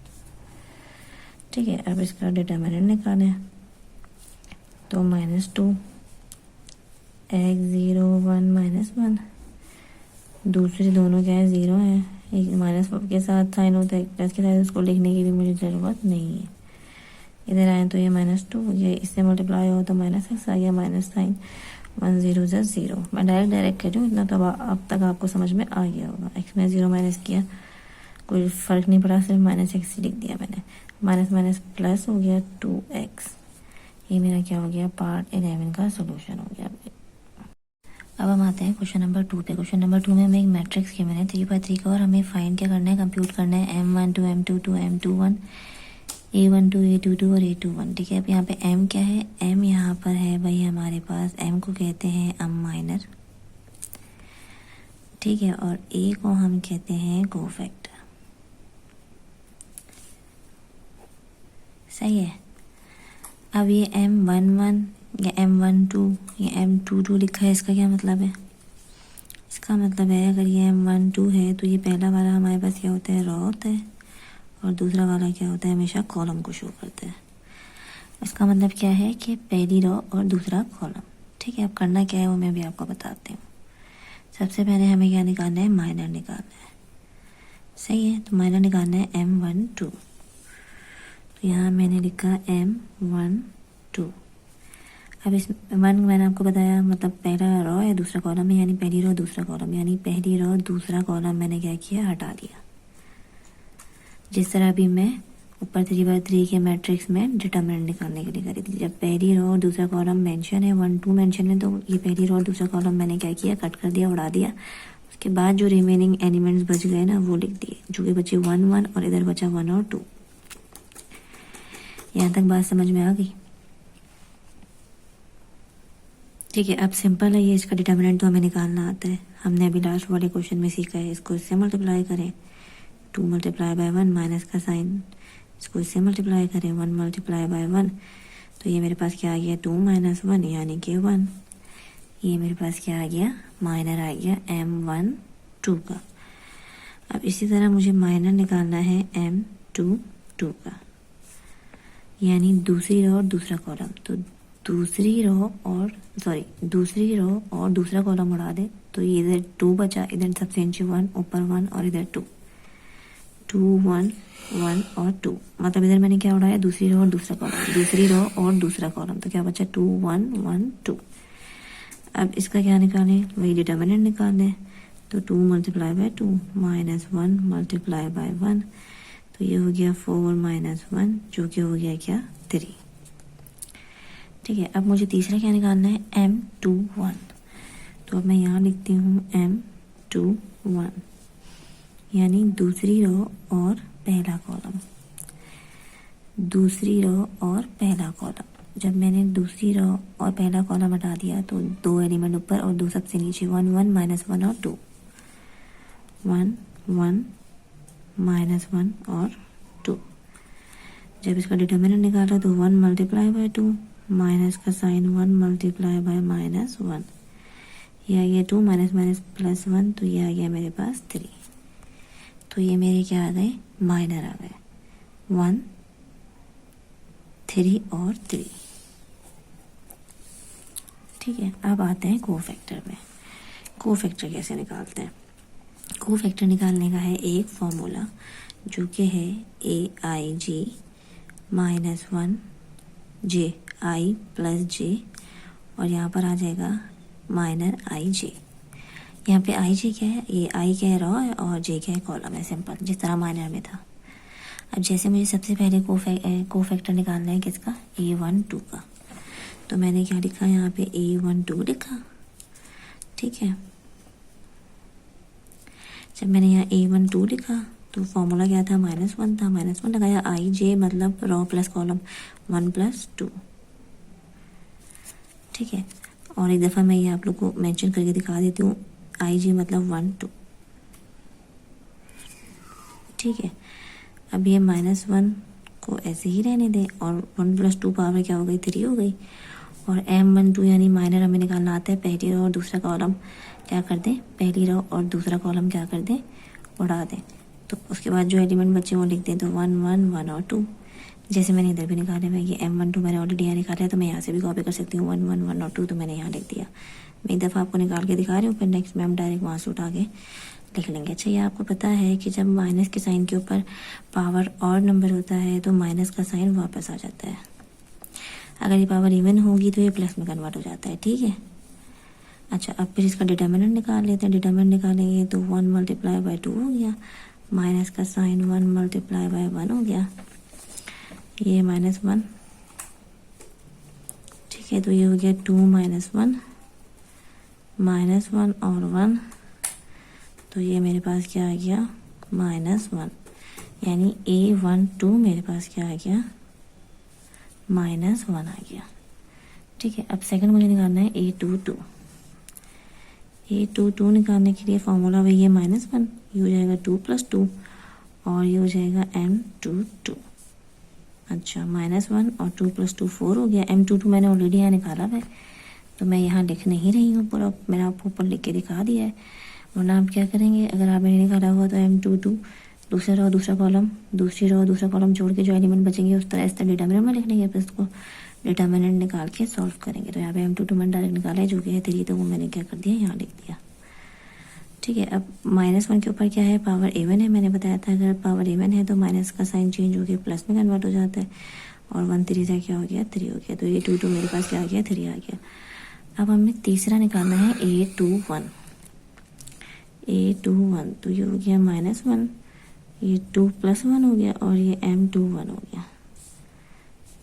Speaker 1: ठीक है, अब इसका डिटरमिनेंट निकालें, तो -2 x 0 1 -1। दूसरे दोनों क्या है, 0 है। एक माइनस के साथ साइन होता है, प्लस के साथ, उसको लिखने की भी मुझे ज़रूरत नहीं है। इधर आए तो ये -2 हो गया, इससे मल्टीप्लाई हो तो -x आ गया, माइनस साइन 1 0 ज़ा 0। मैं डायरेक्ट कर रही हूँ, इतना तो अब तक आपको समझ में आ गया होगा। x में 0 माइनस किया, कोई फ़र्क नहीं पड़ा, सिर्फ -x लिख दिया मैंने। माइनस माइनस प्लस हो गया 2x। ये मेरा क्या हो गया, पार्ट 11 का सोल्यूशन हो गया। अब हम आते हैं क्वेश्चन नंबर 2 पे। क्वेश्चन नंबर 2 में हमें एक मैट्रिक्स गिवन है 3 by 3 का, और हमें फाइंड क्या करना है, कंप्यूट करना है m1 2 m2 2 m2 1 A12 A22 और A21, ठीक है। अब यहाँ पे m क्या है, m यहाँ पर है भाई हमारे पास, m को कहते हैं अम माइनर, ठीक है, और a को हम कहते हैं कोफैक्टर, सही है। अब ये M11 या M12 या M22 लिखा है, इसका क्या मतलब है, इसका मतलब है अगर ये M12 है तो ये पहला वाला हमारे पास क्या होता है, रो होता है, और दूसरा वाला क्या होता है, हमेशा कॉलम को शो करता है। इसका मतलब क्या है कि पहली रो और दूसरा कॉलम, ठीक है। अब करना क्या है वो मैं भी आपको बताती हूँ। सबसे पहले हमें क्या निकालना है, माइनर निकालना है, सही है। तो माइनर निकालना है M12, तो यहाँ मैंने लिखा M12। अब इस वन मैंने आपको बताया मतलब पहला रो है दूसरा कॉलम है, यानी पहली रो दूसरा कॉलम, यानी पहली रो दूसरा कॉलम मैंने क्या किया, हटा दिया। जिस तरह अभी मैं ऊपर 3/3 के मैट्रिक्स में डिटरमिनेंट निकालने के लिए करी थी, जब पहली रो और दूसरा कॉलम मेंशन है, 1 2 मेंशन है, तो ये पहली रो और दूसरा कॉलम मैंने क्या किया, कट कर दिया, उड़ा दिया। उसके बाद जो रिमेनिंग एलिमेंट्स बच गए ना वो लिख दिए, जो कि बचे 1 1 और इधर बचा 1 और 2। यहाँ तक बात समझ में आ गई, ठीक है। अब सिंपल है ये, इसका डिटरमिनेंट तो हमें निकालना आता है, हमने अभी लास्ट वाले क्वेश्चन में सीखा है। इसको इससे मल्टीप्लाई करें, 2 मल्टीप्लाई बाय 1, माइनस का साइन, इसको इससे मल्टीप्लाई करें 1 मल्टीप्लाई बाय 1, तो ये मेरे पास क्या आ गया, 2 - 1 यानी कि 1। ये मेरे पास क्या आ गया, माइनर आ गया M12 का। अब इसी तरह मुझे माइनर निकालना है M22 का, यानी दूसरी रो और दूसरा कॉलम। तो दूसरी रो और दूसरा कॉलम उड़ा दे, तो ये इधर 2 बचा, इधर सबसे नीचे 1, ऊपर 1 और इधर 2, 2 1 1 और 2, मतलब इधर मैंने क्या उड़ाया, दूसरी रो और दूसरा कॉलम, दूसरी रो और दूसरा कॉलम, तो क्या बचा 2 1 1 2। अब इसका क्या निकालें, वही डिटरमिनेंट निकालें, तो 2 multiply by 2 minus 1 multiply bye 1, तो ये हो गया 4 - 1, जो कि हो गया क्या, 3, ठीक है। अब मुझे तीसरा क्या निकालना है, M21, तो अब मैं यहाँ लिखती हूँ M21, यानी दूसरी रो और पहला कॉलम, दूसरी रो और पहला कॉलम। जब मैंने दूसरी रो और पहला कॉलम हटा दिया तो 2 एलिमेंट ऊपर और 2 सबसे नीचे, 1 1 माइनस 1 और 2, 1 1 माइनस 1 और 2। जब इसका डिटरमिनेंट निकाला तो 1 मल्टीप्लाई बाय 2, माइनस का साइन 1 मल्टीप्लाई बाय -1, ये आ गया 2 माइनस माइनस प्लस 1, तो ये आ गया मेरे पास 3। तो ये मेरे क्या आ गए, माइनर आ गए, 1 3 और 3, ठीक है। अब आते हैं कोफैक्टर में। कोफैक्टर कैसे निकालते हैं, कोफैक्टर निकालने का है एक फॉर्मूला, जो कि है AIG -1 JI प्लस J, और यहाँ पर आ जाएगा माइनर IJ। यहाँ पे IJ क्या है, ये I क्या है, रो है, और J क्या है, कॉलम है, सिंपल, जिस तरह माइनर में था। अब जैसे मुझे सबसे पहले कोफैक्टर निकालना है किसका, A12 का, तो मैंने क्या लिखा यहाँ पे, A12 लिखा, ठीक है। जब मैंने यहाँ A12 लिखा तो फॉर्मूला क्या था, -1 था, -1 लगाया, IJ मतलब रो प्लस कॉलम, 1 + 2, ठीक है। और एक दफ़ा मैं ये आप लोग को मेंशन करके दिखा देती हूँ, IJ मतलब 1 2, ठीक है। अब ये -1 को ऐसे ही रहने दें, और 1 + 2 पावर क्या हो गई, 3 हो गई। और M12 यानी माइनर हमें निकालना आता है, पहली रो और दूसरा कॉलम क्या कर दें, पहली रो और दूसरा कॉलम क्या कर दें, उड़ा दें। तो उसके बाद जो एलिमेंट बच्चे वो लिख दें, तो 1 1 1 और 2, जैसे मैंने इधर भी निकाले हुए, ये M12 मैंने ऑलरेडी यहाँ निकाला है, तो मैं यहाँ से भी कॉपी कर सकती हूँ, 1 1 1 और 2, तो मैंने यहाँ लिख दिया। मैं एक दफ़ा आपको निकाल के दिखा रही हूँ, फिर नेक्स्ट में हम डायरेक्ट वहाँ से उठा के लिख लेंगे। अच्छा, ये आपको पता है कि जब माइनस के साइन के ऊपर पावर और नंबर होता है तो माइनस का साइन वापस आ जाता है, अगर ये पावर इवन होगी तो ये प्लस में कन्वर्ट हो जाता है, ठीक है। अच्छा, अब फिर इसका डिटरमिनेंट निकाल लेते हैं। डिटरमिनेंट निकालेंगे तो 1 मल्टीप्लाई बाय 2 हो गया, माइनस का साइन 1 मल्टीप्लाई बाय 1 हो गया, ये -1, ठीक है। तो ये हो गया 2 -1 -1 और 1, तो ये मेरे पास क्या आ गया, -1, यानी A12 मेरे पास क्या आ गया, -1 आ गया। ठीक है, अब सेकंड मुझे निकालना है A22। A22 निकालने के लिए फॉर्मूला वही है -1, ये हो जाएगा 2 + 2 और ये हो जाएगा M22। अच्छा, -1 और 2 + 2 4 हो गया। M22 मैंने ऑलरेडी यहाँ निकाला है तो मैं यहाँ लिख नहीं रही हूँ पूरा, मैंने आपको ऊपर लिख के दिखा दिया है। वरना आप क्या करेंगे, अगर आपने नहीं निकाला हुआ तो M22 दूसरा रो दूसरा कॉलम, दूसरी रो दूसरा कॉलम जोड़ के जो एलिमेंट बचेंगे उस तरह इस तरह डिटर्मिनेंट में लिख लेंगे, फिर इसको डिटर्मिनेंट निकाल के सॉल्व करेंगे। तो यहाँ पे M22 मैंने डायरेक्ट निकाला है जो कि है 3, तो वो मैंने क्या कर दिया, यहाँ लिख दिया। ठीक है, अब -1 के ऊपर क्या है, पावर इवन है। मैंने बताया था अगर पावर इवन है तो माइनस का साइन चेंज हो के प्लस में कन्वर्ट हो जाता है, और 1 3 से क्या हो गया, 3 हो गया। तो ये 2 मेरे पास क्या आ गया, 3 आ गया। अब हमें तीसरा निकालना है A21। A21 तो ये हो गया -1, ये 2 + 1 हो गया और ये M21 हो गया।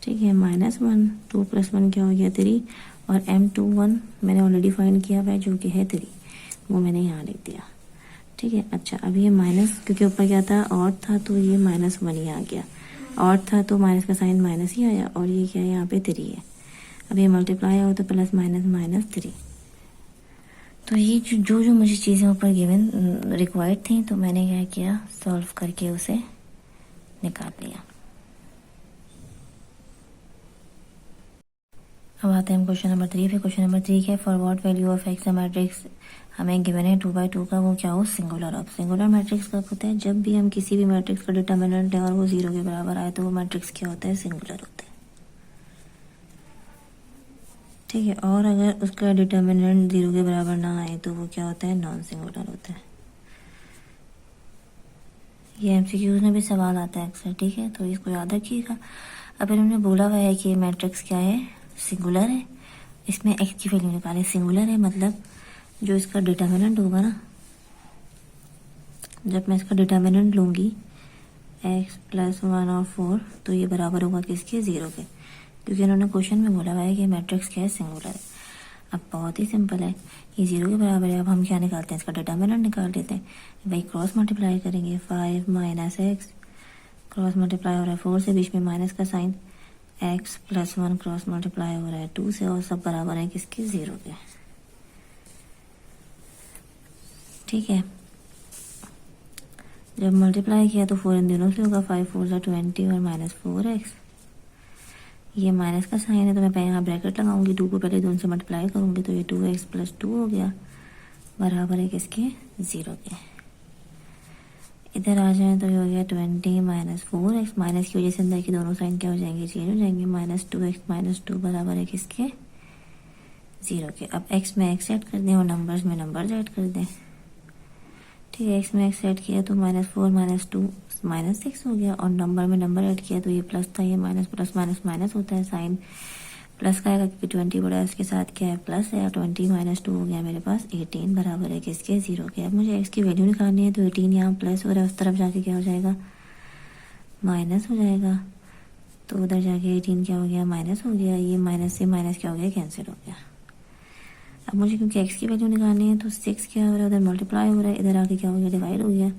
Speaker 1: ठीक है, -1 2 + 1 क्या हो गया, 3 और M21 मैंने ऑलरेडी फाइंड किया हुआ है जो कि है 3, वो मैंने यहाँ लिख दिया। ठीक है, अच्छा अब ये माइनस, क्योंकि ऊपर क्या था और था तो ये -1 ही आ गया, और था तो माइनस का साइन माइनस ही आया, और ये क्या है यहाँ पे 3 है। अब ये मल्टीप्लाई हो तो प्लस माइनस -3। तो ये जो मुझे चीज़ें ऊपर गिवन रिक्वायर्ड थी तो मैंने क्या किया, सॉल्व करके उसे निकाल लिया। अब आते हैं हम क्वेश्चन नंबर 3 पे। क्वेश्चन नंबर 3 क्या है, for what value of x matrix हमें गिवन है 2/2 का, वो क्या हो, सिंगुलर। अब सिंगुलर मैट्रिक्स कब होता है, जब भी हम किसी भी मैट्रिक्स का डिटर्मिनेंट है और वो 0 के बराबर आए तो वो मैट्रिक्स क्या होता है, सिंगुलर होता है। ठीक है, और अगर उसका डिटर्मिनेंट 0 के बराबर ना आए तो वो क्या होता है, नॉन सिंगुलर होता है। ये MCQs में भी सवाल आता है अक्सर। ठीक है, तो इसको याद रखिएगा। अब इन्होंने बोला हुआ है कि मैट्रिक्स क्या है, सिंगुलर है। इसमें एक्स की वैल्यू निकाले, सिंगुलर है मतलब जो इसका डिटर्मिनेंट होगा ना, जब मैं इसका डिटर्मिनेंट लूँगी x + 1 और 4 तो ये बराबर होगा किसके, 0 के, क्योंकि इन्होंने क्वेश्चन में बोला हुआ है कि मैट्रिक्स क्या है, सिंगुलर है। अब बहुत ही सिंपल है, ये 0 के बराबर है। अब हम क्या निकालते हैं, इसका डिटर्मिनेंट निकाल लेते हैं। भाई क्रॉस मल्टीप्लाई करेंगे, 5 - x क्रॉस मल्टीप्लाई हो रहा है 4 से, बीच में माइनस का साइन, x + 1 क्रॉस मल्टीप्लाई हो रहा है 2 से, और सब बराबर है किसके, 0 के। ठीक है, जब मल्टीप्लाई किया तो 4 इन दोनों से होगा, 5 4 = 20 और -4x, ये माइनस का साइन है तो मैं यहाँ ब्रैकेट लगाऊंगी, 2 को पहले 2 से मल्टीप्लाई करूंगी तो ये 2x + 2 हो गया, बराबर है किसके, 0 के। इधर आ जाए तो ये हो गया 20 - 4x, माइनस की वजह से अंदर की दोनों साइन क्या हो जाएंगे, चेंज हो जाएंगे, -2x - 2 बराबर है किसके, 0 के। अब x में x ऐड कर दें और नंबर्स में नंबर्स ऐड कर दें। ठीक है, x में x ऐड किया तो -4 - 2 -6 हो गया, और नंबर में नंबर ऐड किया तो ये प्लस था, ये माइनस प्लस माइनस माइनस होता है, साइन प्लस का आएगा क्योंकि 20 बड़ा है, उसके साथ क्या है, प्लस है, 20 - 2 हो गया मेरे पास 18, बराबर है किसके, 0 के। अब मुझे x की वैल्यू निकालनी है तो 18 यहाँ प्लस हो रहा है, उस तरफ जाके क्या हो जाएगा, माइनस हो जाएगा, तो उधर जाके 18 क्या हो गया, माइनस हो गया, ये माइनस से माइनस क्या हो गया, कैंसिल हो गया। अब मुझे क्योंकि x की वैल्यू निकालनी है तो 6 क्या हो रहा है, उधर मल्टीप्लाई हो रहा है, इधर आके क्या हो गया, डिवाइड हो गया,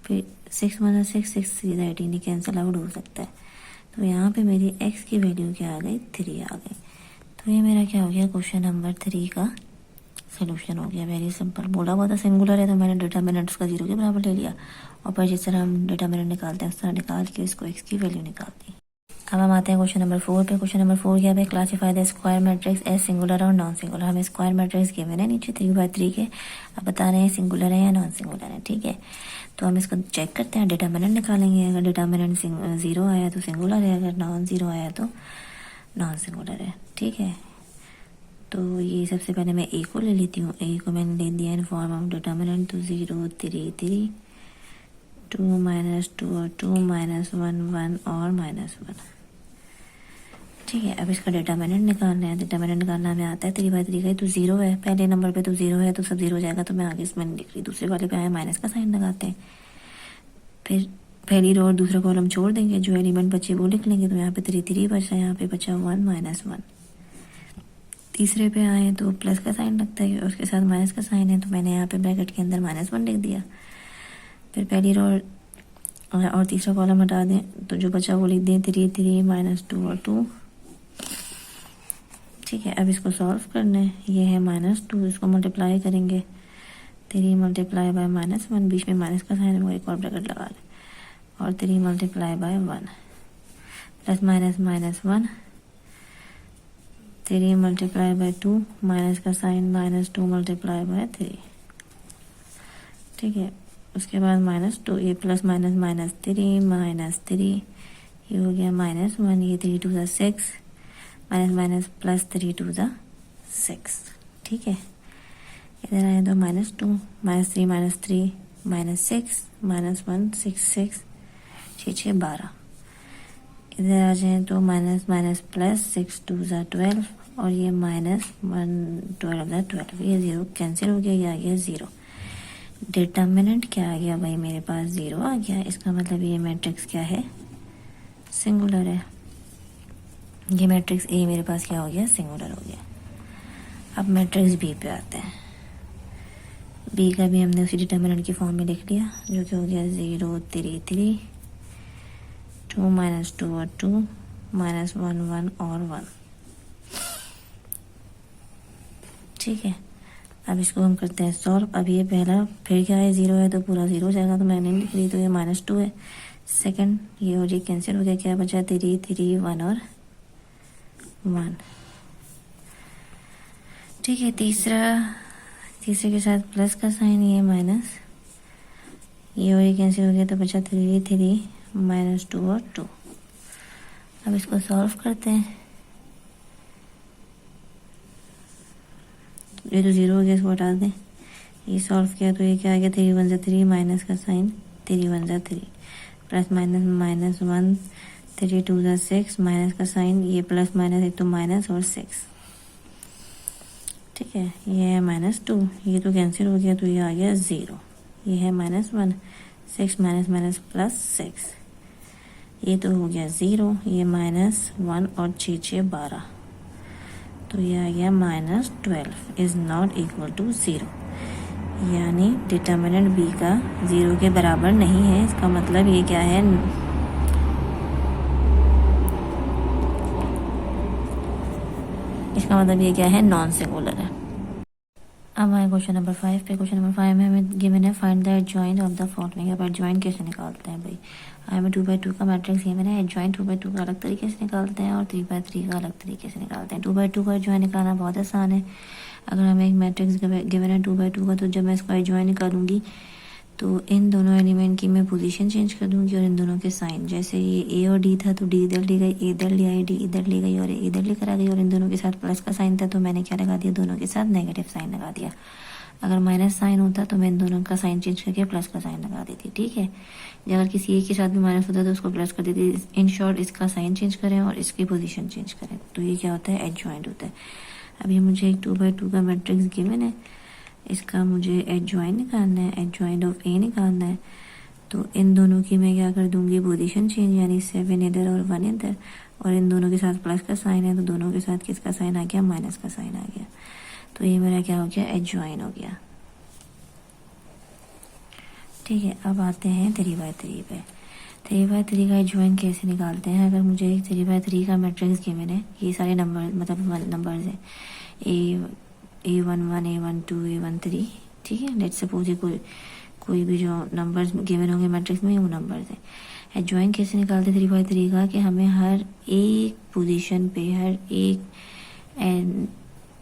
Speaker 1: फिर 6 - 6 6 सीधा 18 कैंसिल आउट हो सकता है, तो यहाँ पे मेरी x की वैल्यू क्या आ गई, 3 आ गई। तो ये मेरा क्या हो गया, क्वेश्चन नंबर 3 का सोल्यूशन हो गया। वेरी सिंपल, बोला हुआ था सिंगुलर है तो मैंने डिटर्मिनेंट्स का 0 के बराबर ले लिया, और पर जिस तरह हम डिटर्मिनेंट निकालते हैं उस तरह निकाल के इसको x की वैल्यू निकाल दी। अब हम आते हैं क्वेश्चन नंबर 4 पे। क्वेश्चन नंबर 4 क्या है, classify the square matrix as singular और नॉन सिंगुलर। हमें स्क्वायर मैट्रिक्स गिवन है नीचे 3/3 के, अब बता रहे हैं सिंगुलर है या नॉन सिंगुलर है। ठीक है, तो हम इसको चेक करते हैं, डिटर्मिनेंट निकालेंगे। अगर डिटर्मिनेंट 0 आया तो सिंगुलर है, अगर नॉन 0 आया तो नॉन सिंगुलर है। ठीक है, तो ये सबसे पहले मैं ए को ले लेती हूँ। ए को मैंने ले दिया इन फॉर्म ऑफ डिटर्मिनेंट, तो 0 3 3 2 - 2 और 2 - 1 1 और -1। ठीक है, अब इसका डिटर्मिनेंट निकालना है। डिटर्मिनेंट निकालना हमें आता है 3/3 का, तो 0 है, पहले नंबर पे तो 0 है तो सब 0 हो जाएगा, तो मैं आगे इसमें नहीं लिख रही, दूसरे वाले पे आया माइनस का साइन लगाते हैं, फिर पहली रो और दूसरा कॉलम छोड़ देंगे, जो एलिमेंट बचे वो लिख लेंगे, तो यहाँ पे 3 3 बचा, यहाँ पे बचा 1 - 1। तीसरे पे आए तो प्लस का साइन लगता है, उसके साथ माइनस का साइन है, तो मैंने यहाँ पे ब्रैकेट के अंदर -1 लिख दिया। फिर पहली रो और तीसरा कॉलम हटा दें तो जो बचा वो लिख दें 3 3 -2 और 2। ठीक है, अब इसको सॉल्व करना है। ये है -2, इसको मल्टीप्लाई करेंगे 3 मल्टीप्लाई बाय -1, बीच में माइनस का साइन है वो एक और ब्रैकेट लगा लें, और 3 multiply by 1 plus minus -1, 3 multiply by 2 minus का साइन -2 मल्टीप्लाई बाय 3। ठीक है, उसके बाद -2, ये प्लस माइनस -3 ये हो गया -1, ये 3 2 6 माइनस माइनस प्लस 3 2 6। ठीक है, इधर आए तो -2 -3 -6 -1 6 6 6 6 12। इधर आ जाए तो माइनस माइनस प्लस 6 2 12 और ये -1 12 12, ये 0 कैंसिल हो गया, ये आ गया 0। डिटर्मिनेंट क्या आ गया भाई, मेरे पास 0 आ गया। इसका मतलब ये मैट्रिक्स क्या है, सिंगुलर है। ये मैट्रिक्स ए मेरे पास क्या हो गया, सिंगुलर हो गया। अब मैट्रिक्स बी पे आते हैं। बी का भी हमने उसी डिटर्मिनेंट की फॉर्म में लिख लिया, जो कि हो गया 0 3 3 2 -2 और 2 -1 1 और 1। ठीक है, अब इसको हम करते हैं सॉल्व। अब ये पहला फिर क्या है, 0 है तो पूरा 0 हो जाएगा, तो मैंने नहीं लिख रही, तो ये -2 है। सेकंड ये और ये कैंसिल हो गया, क्या बचा 3 3 1 और 1। ठीक है, तीसरे के साथ प्लस का साइन, ये माइनस, ये और ये कैंसिल हो गया, तो बचा 3 3 -2 और 2। अब इसको सॉल्व करते हैं। ये तो 0 हो गया, इसको हटा दें। ये सॉल्व किया तो ये क्या आ गया, 3 1 3 माइनस का साइन 3 1 3 प्लस माइनस -1 3 2 6 माइनस का साइन, ये प्लस माइनस एक तो माइनस और 6। ठीक है, ये है -2, ये तो कैंसिल हो गया, तो ये आ गया 0। ये है -1 6 माइनस माइनस प्लस 6, ये तो हो गया 0। ये -1 और 6 6 12, तो ये आ गया -12 इज नॉट इक्वल टू 0। यानी डिटर्मिनेंट बी का 0 के बराबर नहीं है। इसका मतलब ये क्या है, इसका मतलब ये क्या है, नॉन सिंगुलर है। अब आए क्वेश्चन नंबर 5 पे। क्वेश्चन नंबर 5 में हमें गिवन है find the adjoint of the following. अब एडजॉइंट कैसे निकालते हैं भाई, हमें 2/2 का मैट्रिक्स गिवन है। एडजॉइंट 2/2 का अलग तरीके से निकालते हैं और 3/3 का अलग तरीके से निकालते हैं। 2/2 का एडजॉइंट निकालना बहुत आसान है। अगर हमें एक मैट्रिक्स गिवन है 2/2 का, तो जब मैं इसको एडजॉइंट निकालूंगी तो इन दोनों एलिमेंट की मैं पोजीशन चेंज कर दूंगी और इन दोनों के साइन, जैसे ये ए और डी था तो डी इधर ले गई, ए इधर ले आई, डी इधर ले गई और ए इधर लेकर आ गई, और इन दोनों के साथ प्लस का साइन था तो मैंने क्या लगा दिया, दोनों के साथ नेगेटिव साइन लगा दिया। अगर माइनस साइन होता तो मैं इन दोनों का साइन चेंज करके प्लस का साइन लगा देती। ठीक है, अगर किसी एक के साथ भी माइनस होता तो उसको प्लस कर देती। इन शॉर्ट इसका साइन चेंज करें और इसकी पोजीशन चेंज करें, तो ये क्या होता है, एडजॉइंट होता है। अभी मुझे एक 2/2 का मैट्रिक्स गिवन है, इसका मुझे एडजॉइंट निकालना है, एडजॉइंट ऑफ ए निकालना है। तो इन दोनों की मैं क्या कर दूंगी, पोजीशन चेंज, यानी 7 इधर और 1 इधर, और इन दोनों के साथ प्लस का साइन है तो दोनों के साथ किसका साइन आ गया, माइनस का साइन आ गया। तो ये मेरा क्या हो गया, एडजॉइन हो गया। ठीक है, अब आते हैं 3/3 पे। 3/3 का एडजॉइन कैसे निकालते हैं। अगर मुझे एक 3/3 का मैट्रिक्स गिवन है, ये सारे नंबर मतलब नंबर्स हैं, A11 A12 A13। ठीक है, लेट्स सपोज ये कोई भी जो नंबर्स गिवन होंगे मैट्रिक्स में, वो नंबर्स हैं। एडजॉइन कैसे निकालते 3/3 का, कि हमें हर एक पोजीशन पे, हर एक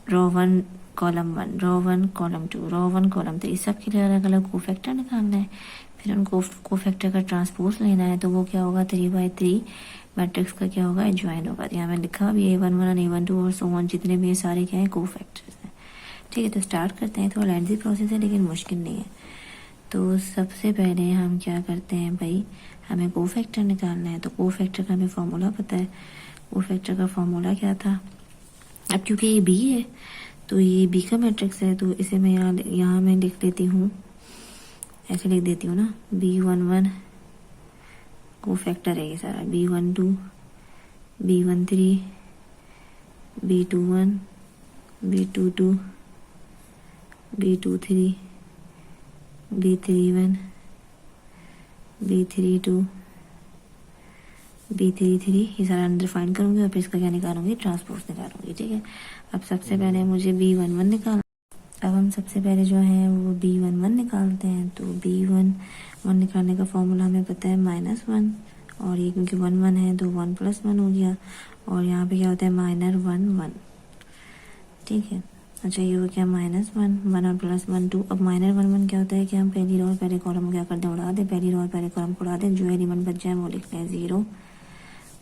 Speaker 1: रो 1 कॉलम 1, रो 1 कॉलम 2, रो 1 कॉलम 3, सबके लिए अलग अलग कोफैक्टर निकालना है। फिर उन कोफैक्टर का ट्रांसपोज लेना है, तो वो क्या होगा, 3/3 मैट्रिक्स का क्या होगा, एडजॉइन होगा। यहाँ मैंने लिखा भी A11 A12 और सो ऑन, जितने भी ये सारे क्या है, कोफैक्टर्स हैं। ठीक है, तो स्टार्ट करते हैं। थोड़ा लेंथी प्रोसेस है लेकिन मुश्किल नहीं है। तो सबसे पहले हम क्या करते हैं भाई, हमें कोफैक्टर निकालना है। तो कोफैक्टर का हमें फॉर्मूला पता है। कोफैक्टर का फॉर्मूला क्या था, अब क्योंकि ये बी है तो ये बी का मैट्रिक्स है, तो इसे मैं यहाँ मैं लिख लेती हूँ, ऐसे लिख देती हूँ ना, B11 कोफैक्टर है ये सारा, B12 B13 B21 B22 B23 B31 B32 B33, ये सारा अंदर फाइंड करूँगी और फिर इसका क्या निकालूंगी, ट्रांसपोज निकालूंगी। ठीक है, अब सबसे पहले मुझे B11 निकाल, अब हम सबसे पहले जो है वो B11 निकालते हैं। तो B11 निकालने का फॉर्मूला हमें पता है -1, और ये क्योंकि 1 1 है तो 1 + 1 हो गया, और यहाँ पे क्या होता है -1 1। ठीक है, अच्छा ये हो गया -1 1 और +1 2। अब -1 1 क्या होता है कि हम पहली रो और पहले कॉलम क्या करते हैं, उड़ा दें, पहली रो और पहले कॉलम को उड़ा दें, जो एलिमेंट बच जाए वो लिखते हैं 0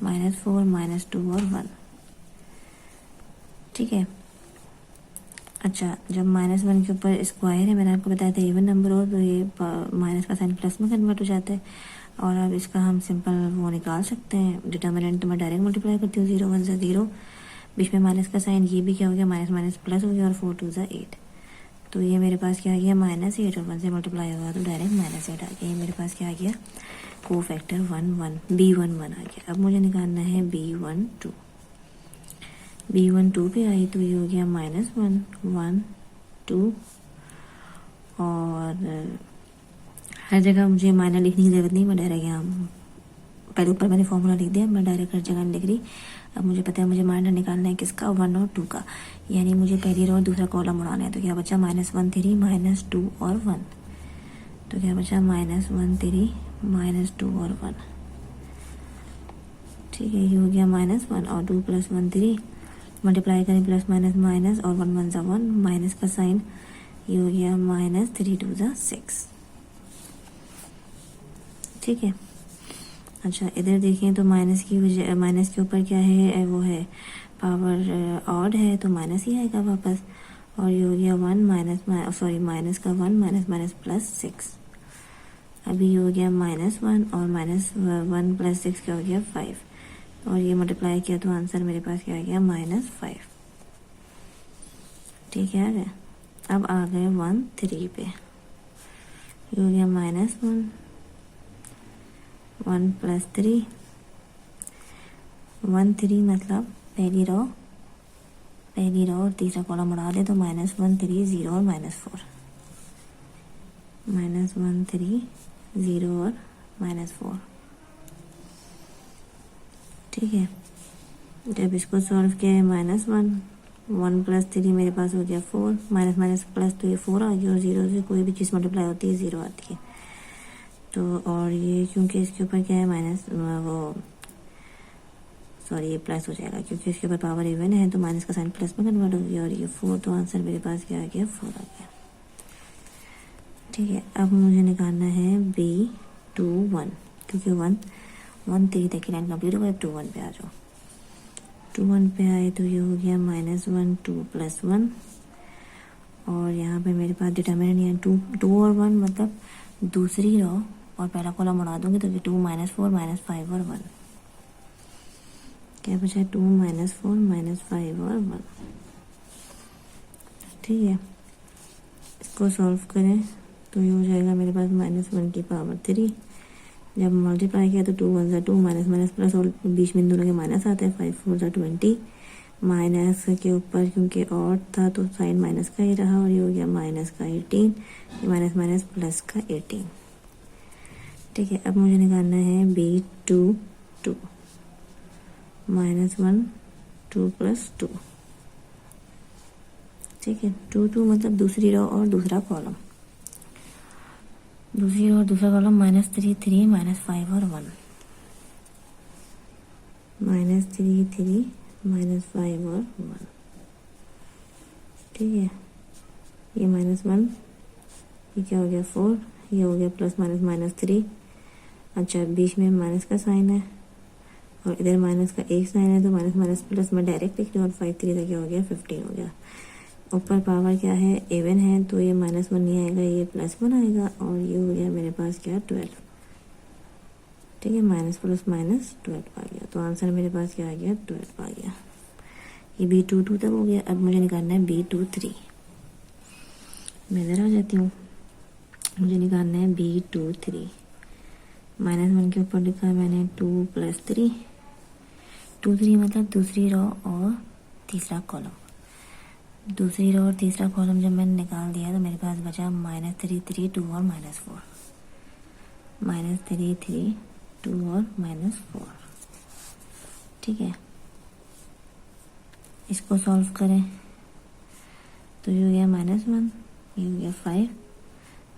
Speaker 1: -4 -2 और 1। ठीक है, अच्छा जब -1 के ऊपर स्क्वायर है, मैंने आपको बताया था इवन नंबर हो तो ये माइनस का साइन प्लस में कन्वर्ट हो जाता है। और अब इसका हम सिंपल वो निकाल सकते हैं, डिटर्मिनेंट तो मैं डायरेक्ट मल्टीप्लाई करती हूँ, 0 1 से 0, बीच में माइनस का साइन, ये भी क्या हो गया माइनस माइनस प्लस हो गया, और 4 2 = 8। तो ये मेरे पास क्या आ गया -8, और 1 से मल्टीप्लाई होगा तो डायरेक्ट -8 आ गया। ये मेरे पास क्या आ गया, को फैक्टर 1 1 B11 आ गया। अब मुझे निकालना है B12। B12 पे आई तो ये हो गया -1 1 2, और हर जगह मुझे माइनर लिखने की ज़रूरत नहीं, मैं डायरेक्ट यहाँ पहले ऊपर मैंने फॉर्मूला लिख दिया, मैं डायरेक्ट हर जगह नहीं लिख रही। अब मुझे पता है मुझे माइनर निकालना है किसका, 1 और 2 का, यानी मुझे पहली रो और दूसरा कॉलम उड़ाना है। तो क्या बचा -1 3 -2 और 1, तो क्या बचा -1 3 -2 और 1। ठीक है, ये हो गया -1 और 2 + 1 3, मल्टीप्लाई करें प्लस माइनस माइनस, और 1 1 = 1, माइनस का साइन, ये हो गया -3 2 = 6। ठीक है, अच्छा इधर देखें तो माइनस के ऊपर क्या है, वो है पावर ऑड है तो माइनस ही आएगा वापस, और ये हो गया 1 माइनस का 1 माइनस माइनस +6। अभी ये हो गया -1 और -1 + 6 क्या हो गया 5, और ये मल्टीप्लाई किया तो आंसर मेरे पास क्या आ गया -5। ठीक है, आ गया। अब आ गए 1 3 पे, ये हो गया -1 1 + 3 1 3, मतलब पहली रो और तीसरा कॉलम उड़ा दे तो -1 3 0 और -4, -1 3 0 और -4। ठीक है, जब इसको सॉल्व किया है -1 1 + 3 मेरे पास हो गया 4, माइनस माइनस प्लस तो ये 4 आ गया, और 0 से कोई भी चीज़ मल्टीप्लाई होती है 0 आती है। तो और ये क्योंकि इसके ऊपर क्या है ये प्लस हो जाएगा, क्योंकि इसके ऊपर पावर इवन है तो माइनस का साइन प्लस में कन्वर्ट हो गया, और ये 4, तो आंसर मेरे पास क्या आ गया 4 आ गया। ठीक है, अब मुझे निकालना है B21, क्योंकि 1 3 तक की लाइन कंप्लीट हो गई। 2 1 पे आ जाओ, 2 1 पे आए तो ये हो गया -1 2 + 1, और यहाँ पे मेरे पास डिटर्मिनेंट है 2 और 1, मतलब दूसरी रो और पहला कॉलम उड़ा दूंगी तो 2 -4 -5 और 1, क्या बचा 2 -4 -5 और 1। ठीक है, इसको सॉल्व करें तो ये हो जाएगा मेरे पास -1 की पावर 3, जब मल्टीप्लाई किया तो 2 1 = 2, माइनस माइनस प्लस, और बीच में दोनों के माइनस आते हैं, 5 4 = 20, माइनस के ऊपर क्योंकि ऑड था तो साइन माइनस का ही रहा, और ये हो गया -18, माइनस माइनस प्लस का 18। ठीक है, अब मुझे निकालना है B22, -1 2 + 2। ठीक है, 2 2 मतलब दूसरी रो और दूसरा कॉलम, दूसरी रो और दूसरा कॉलम -3 3 -5 और 1, -3 3 -5 और 1। ठीक है, ये -1, ये क्या हो गया 4, ये हो गया प्लस माइनस -3। अच्छा बीच में माइनस का साइन है और इधर माइनस का एक साइन है, तो माइनस माइनस प्लस में डायरेक्ट लिख रही हूँ, और 5 3 का क्या हो गया 15 हो गया। ऊपर पावर क्या है इवन है तो ये -1 नहीं आएगा, ये +1 आएगा, और ये हो गया मेरे पास क्या 12। ठीक है, माइनस प्लस माइनस 12 आ गया, तो आंसर मेरे पास क्या आ गया 12 आ गया। ये B22 तक हो गया। अब मुझे निकालना है B23, मैं इधर आ जाती हूँ, मुझे निकालना है B23। -1 के ऊपर लिखा है मैंने 2 + 3, 2 3 मतलब दूसरी रो और तीसरा कॉलम, दूसरी रो और तीसरा कॉलम जब मैंने निकाल दिया तो मेरे पास बचा -3 3 2 और -4, -3 3 2 और -4। ठीक है, इसको सॉल्व करें तो ये हो गया -1, ये हो गया 5,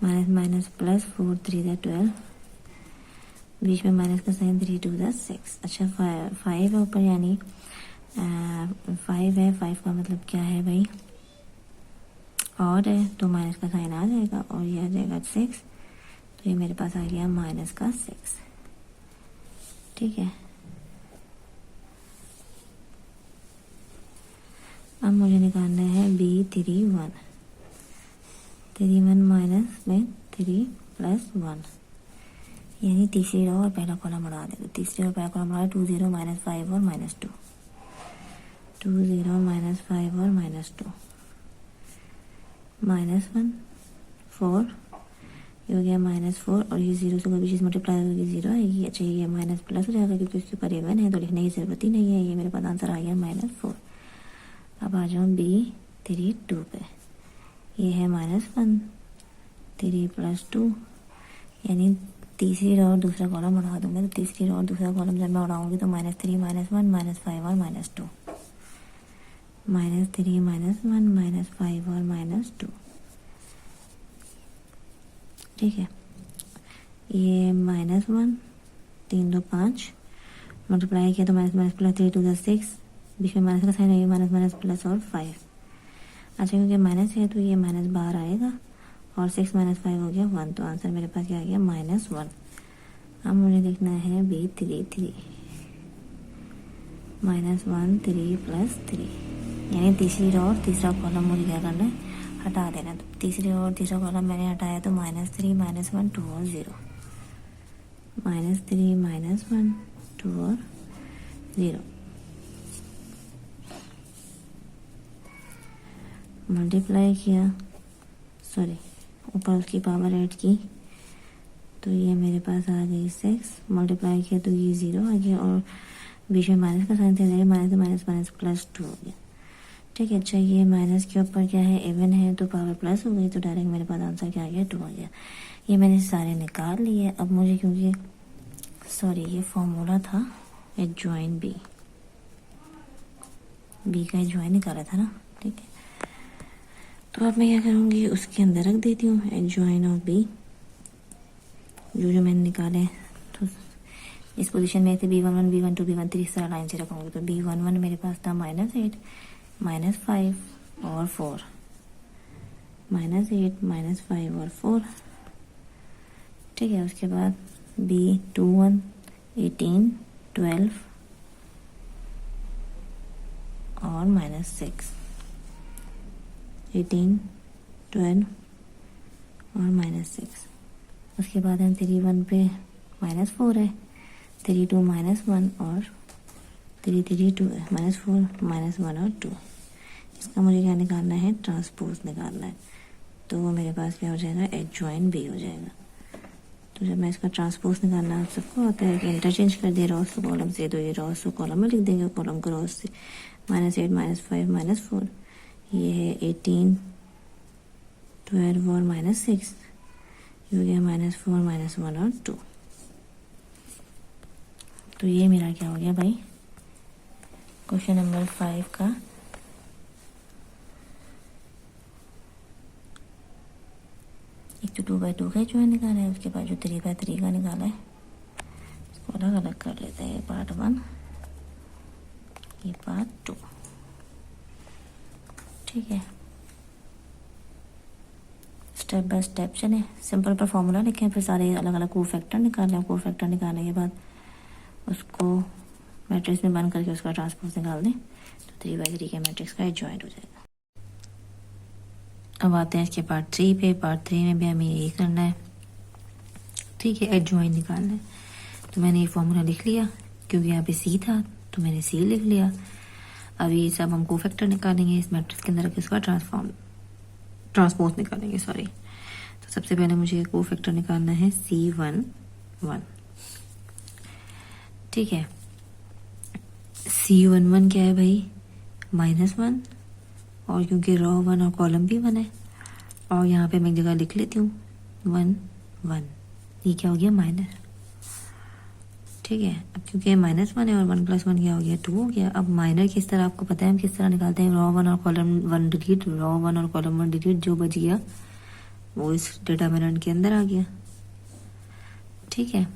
Speaker 1: माइनस माइनस प्लस 4 3 × 12, बीच में माइनस का साइन 3 2 × 6। अच्छा 5 है ऊपर, यानी 5 है, 5 का मतलब क्या है भाई, और है तो माइनस का साइन आ जाएगा और ये आ जाएगा 6, तो ये मेरे पास आ गया माइनस का 6। ठीक है, अब मुझे निकालना है B31, 31 माइनस में 3 + 1, यानी तीसरी रो और पहला कॉलम बढ़ा दे। तो तीसरी रो पहला कॉलम बढ़ा 2 0 -5 और -2, 2 0 -5 और -2, -1 4, ये हो गया -4, और ये 0 से कोई भी चीज़ मल्टीप्लाई होगी 0 आएगी। अच्छा ये माइनस प्लस हो जाएगा क्योंकि उसके ऊपर इवन है तो लिखने की ज़रूरत ही नहीं है। ये मेरे पास आंसर आ गया -4। अब आ जाओ B32 पे, ये है -1, 3 + 2, यानी तीसरी रो और दूसरा कॉलम उड़ा दूंगा। तो तीसरी रो और दूसरा कॉलम जब मैं उड़ाऊंगी तो -3 -1 -5 और -2, -3 -1 -5 और -2। ठीक है, ये -1 3 2 5 मल्टीप्लाई किया तो माइनस प्लस 3 2 × 6, बीच में माइनस का साइन है, माइनस माइनस प्लस और 5। अच्छा क्योंकि माइनस है तो ये माइनस बाहर आएगा और 6 - 5 हो गया 1, तो आंसर मेरे पास क्या आ गया -1। अब मुझे लिखना है B33, -1 3 + 3, यानी तीसरी रो और तीसरा कॉलम मुझे क्या करना है, हटा देना। तो तीसरी रो और तीसरा कॉलम मैंने हटाया तो -3 -1 2 और 0, -3 -1 2 और 0, मल्टीप्लाई किया, सॉरी ऊपर उसकी पावर ऐड की तो ये मेरे पास आ गई 6, मल्टीप्लाई किया तो ये 0 आ गया और बीच में माइनस का साइन थे, माइनस प्लस 2 हो गया। ठीक है, अच्छा ये माइनस के ऊपर क्या है, इवन है तो पावर प्लस हो गई, तो डायरेक्ट मेरे पास आंसर क्या आ गया 2 आ गया। ये मैंने सारे निकाल लिए। अब मुझे क्योंकि सॉरी ये फॉर्मूला था एडजॉइन बी का एडजॉइन निकाला था ना। ठीक है, तो अब मैं क्या करूँगी, उसके अंदर रख देती हूँ एडजॉइन ऑफ बी, जो मैंने निकाले। तो इस पोजीशन में थे B11 B12 B13 इस तरह लाइन से रखूँगी। तो B11 मेरे पास था -8 -5 और 4, -8 -5 और 4। ठीक है, उसके बाद B21 18 12 और -6, 18 12 और -6। उसके बाद हम 31 पे -4 है, 32 -1 और 332 है, -4 -1 और 2। इसका मुझे क्या निकालना है, ट्रांसपोज निकालना है। तो वो मेरे पास क्या हो जाएगा, एडजॉइन बी हो जाएगा। तो जब मैं इसका ट्रांसपोज निकालना सबको आता है कि इंटरचेंज कर दिया रॉस को कॉलम से, तो ये रॉस को कॉलम में लिख देंगे, कॉलम को रॉस से। -8 -5 -4, ये है 18 12 और -6, ये हो गया -4 -1 और 2। तो ये मेरा क्या हो गया भाई, क्वेश्चन नंबर 5 का एक तो 2/2 का जो है निकाला है, उसके बाद जो 3/3 का निकाला है, इसको अलग अलग कर लेते हैं। ये पार्ट 1, ये पार्ट 2। ठीक है, स्टेप बाय स्टेप चले, सिंपल पर फॉर्मूला लिखें, फिर सारे अलग अलग कोफैक्टर निकालें। कोफैक्टर निकालने के बाद उसको मैट्रिक्स में बंद करके उसका ट्रांसपोज निकाल दें, तो 3/3 के मैट्रिक्स का एडजॉइंट हो जाएगा। अब आते हैं इसके पार्ट 3 पे। पार्ट 3 में भी हमें यही करना है। ठीक है, एडजॉइंट निकालना है। तो मैंने ये फॉर्मूला लिख लिया, क्योंकि यहाँ पे सी था तो मैंने सी लिख लिया। अभी सब हम कोफैक्टर निकालेंगे इस मैट्रिक्स के अंदर, इसका ट्रांसपोज निकालेंगे, सॉरी। तो सबसे पहले मुझे कोफैक्टर निकालना है C11। ठीक है, C11 क्या है भाई, -1, और क्योंकि रो 1 और कॉलम भी 1 है, और यहाँ पे मैं एक जगह लिख लेती हूँ 1 1, ये क्या हो गया माइनस। ठीक है, अब क्योंकि -1 है और 1 + 1 क्या हो गया 2 हो गया। अब माइनर किस तरह आपको पता है हम किस तरह निकालते हैं, रॉ 1 और कॉलम 1 डिलीट, रॉ 1 और कॉलम 1 डिलीट, जो बच गया वो इस डिटर्मिनेंट के अंदर आ गया। ठीक है,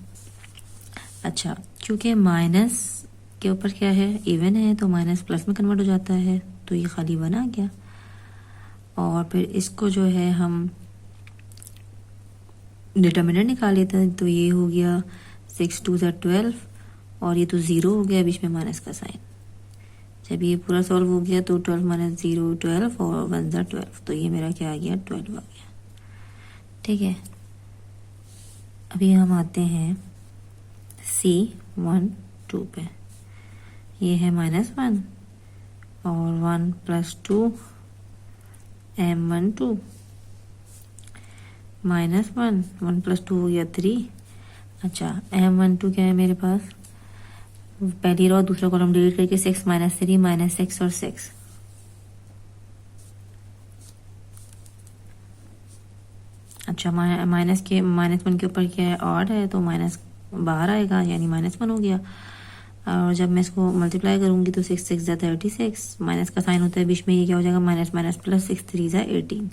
Speaker 1: अच्छा क्योंकि माइनस के ऊपर क्या है इवन है तो माइनस प्लस में कन्वर्ट हो जाता है, तो ये खाली 1 आ गया। और फिर इसको जो है हम डिटर्मिनेंट निकाल लेते हैं, तो ये हो गया 6 2 12 और ये तो 0 हो गया, बीच में माइनस का साइन। जब ये पूरा सॉल्व हो गया तो 12 - 0 12 और 1 12, तो ये मेरा क्या आ गया 12 आ गया। ठीक है, अभी हम आते हैं C1 2 पे। ये है -1 और 1 + 2 M1 2 -1 1 + 2 हो गया 3। अच्छा M1 2 क्या है मेरे पास, पहली रो दूसरा कॉलम डिलीट करके 6 - 3 - 6 और 6। अच्छा माइनस के -1 के ऊपर क्या है ऑड है, तो माइनस बाहर आएगा यानी -1 हो गया। और जब मैं इसको मल्टीप्लाई करूंगी तो 6 6 36, माइनस का साइन होता है बीच में, ये क्या हो जाएगा माइनस माइनस प्लस, 6 3 18।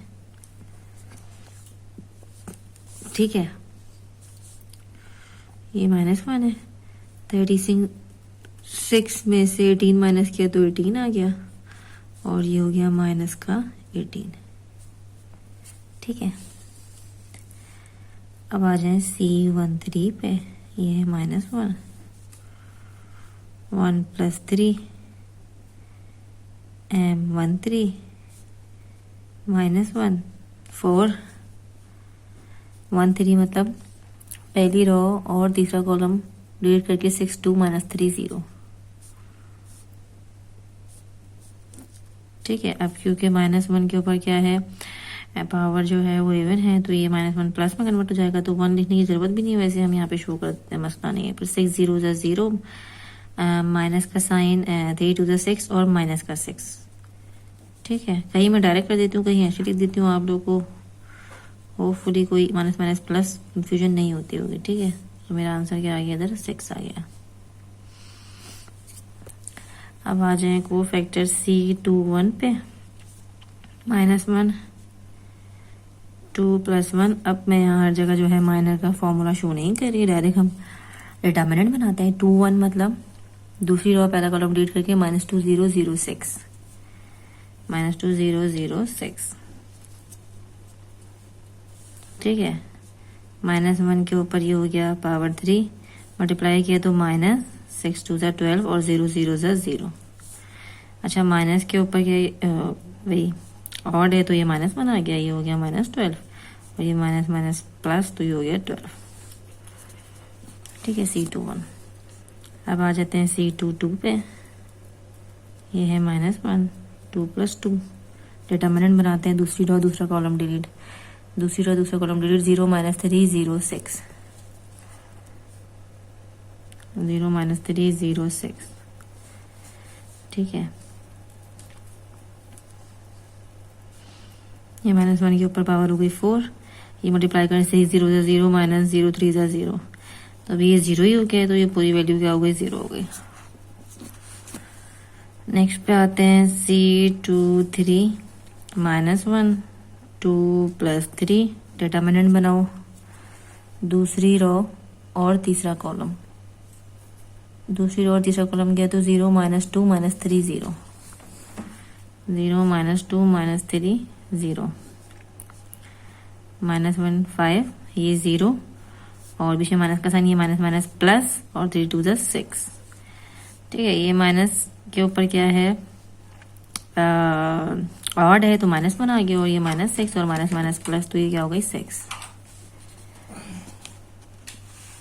Speaker 1: ठीक है, ये -1 है, 36 में से 18 माइनस किया तो 18 आ गया और ये हो गया माइनस का 18। ठीक है, अब आ जाए C13 पे। ये है -1 1 + 3 M13 -1 4 1 3 मतलब पहली रो और तीसरा कॉलम डिलीट करके 6 2 - 3 0। ठीक है, अब क्योंकि -1 के ऊपर क्या है पावर जो है वो इवन है, तो ये -1 प्लस में कन्वर्ट हो जाएगा, तो 1 लिखने की जरूरत भी नहीं है, वैसे हम यहाँ पे शो करते हैं, मसला नहीं है। फिर 6 0 0 माइनस का साइन 3 2 6 और माइनस का 6। ठीक है, कहीं मैं डायरेक्ट कर देती हूँ, कहीं ऐसे लिख देती हूँ, आप लोग को होपफुली कोई माइनस माइनस प्लस कंफ्यूजन नहीं होती होगी। ठीक है, तो मेरा आंसर क्या आ गया इधर 6 आ गया। अब आ जाए को फैक्टर C21 पे। -1 2 + 1। अब मैं यहाँ हर जगह जो है माइनर का फॉर्मूला शो नहीं कर रही, डायरेक्ट हम डिटर्मिनेंट बनाते हैं। 2 1 मतलब दूसरी रो पहला कॉलम डिलीट करके -2 0 0 6 -2 0 0 6। ठीक है, -1 के ऊपर ये हो गया पावर 3, मल्टीप्लाई किया तो -6 2 12 और 0 0 0। अच्छा माइनस के ऊपर ये वही ऑड है तो ये -1 आ गया, ये हो गया -12 और ये माइनस माइनस प्लस तो ये हो गया 12। ठीक है, C21। अब आ जाते हैं C22 पे। ये है -1 2 + 2। डिटर्मिनेंट बनाते हैं, दूसरी रो दूसरा कॉलम डिलीट, दूसरी रो दूसरा कॉलम डिलीट 0 - 3 0 6 0 - 3 0 6। ठीक है, ये -1 के ऊपर पावर हो गई 4, ये मल्टीप्लाई करने से 0 0 - 0 3 0, तो अभी ये 0 ही हो गया है, तो ये पूरी वैल्यू क्या हो गई 0 हो गई। नेक्स्ट पे आते हैं C23 -1 2 + 3। डिटर्मिनेंट बनाओ, दूसरी रो और तीसरा कॉलम, दूसरी रो और तीसरा कॉलम गया तो 0 - 2 - 3 0 0 - 2 - 3 0 -1 5, ये 0 और बीच में माइनस का साइन, ये माइनस माइनस प्लस और 3 2 6। ठीक है, ये माइनस के ऊपर क्या है ऑड है तो -1 आ गया और ये -6 और माइनस माइनस प्लस तो ये क्या हो गई 6।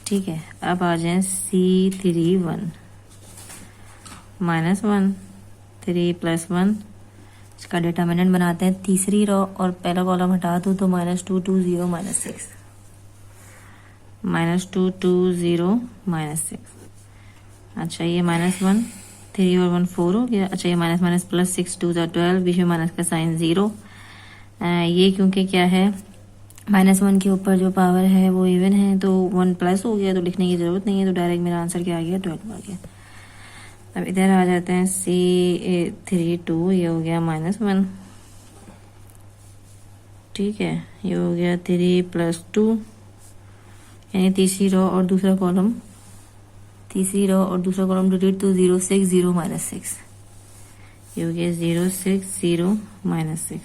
Speaker 1: ठीक है, अब आ जाए C31 -1 3 + 1। इसका डिटर्मिनेंट बनाते हैं, तीसरी रो और पहला कॉलम हटा दो तो -2 2 0 -6 -2 2 0 -6। अच्छा ये -1 3 और 1 4 हो गया। अच्छा ये माइनस माइनस प्लस 6 2 12, बीच में माइनस का साइन 0। ये क्योंकि क्या है -1 के ऊपर जो पावर है वो इवन है, तो 1 प्लस हो गया, तो लिखने की ज़रूरत नहीं है, तो डायरेक्ट मेरा आंसर क्या आ गया, 12 आ गया। अब इधर आ जाते हैं C32, ये हो गया -1, ठीक है, ये हो गया 3 + 2, यानी तीसरी रो और दूसरा कॉलम डिलीट, तो 0 6 0 -6, ये हो गया 0 6 0 -6,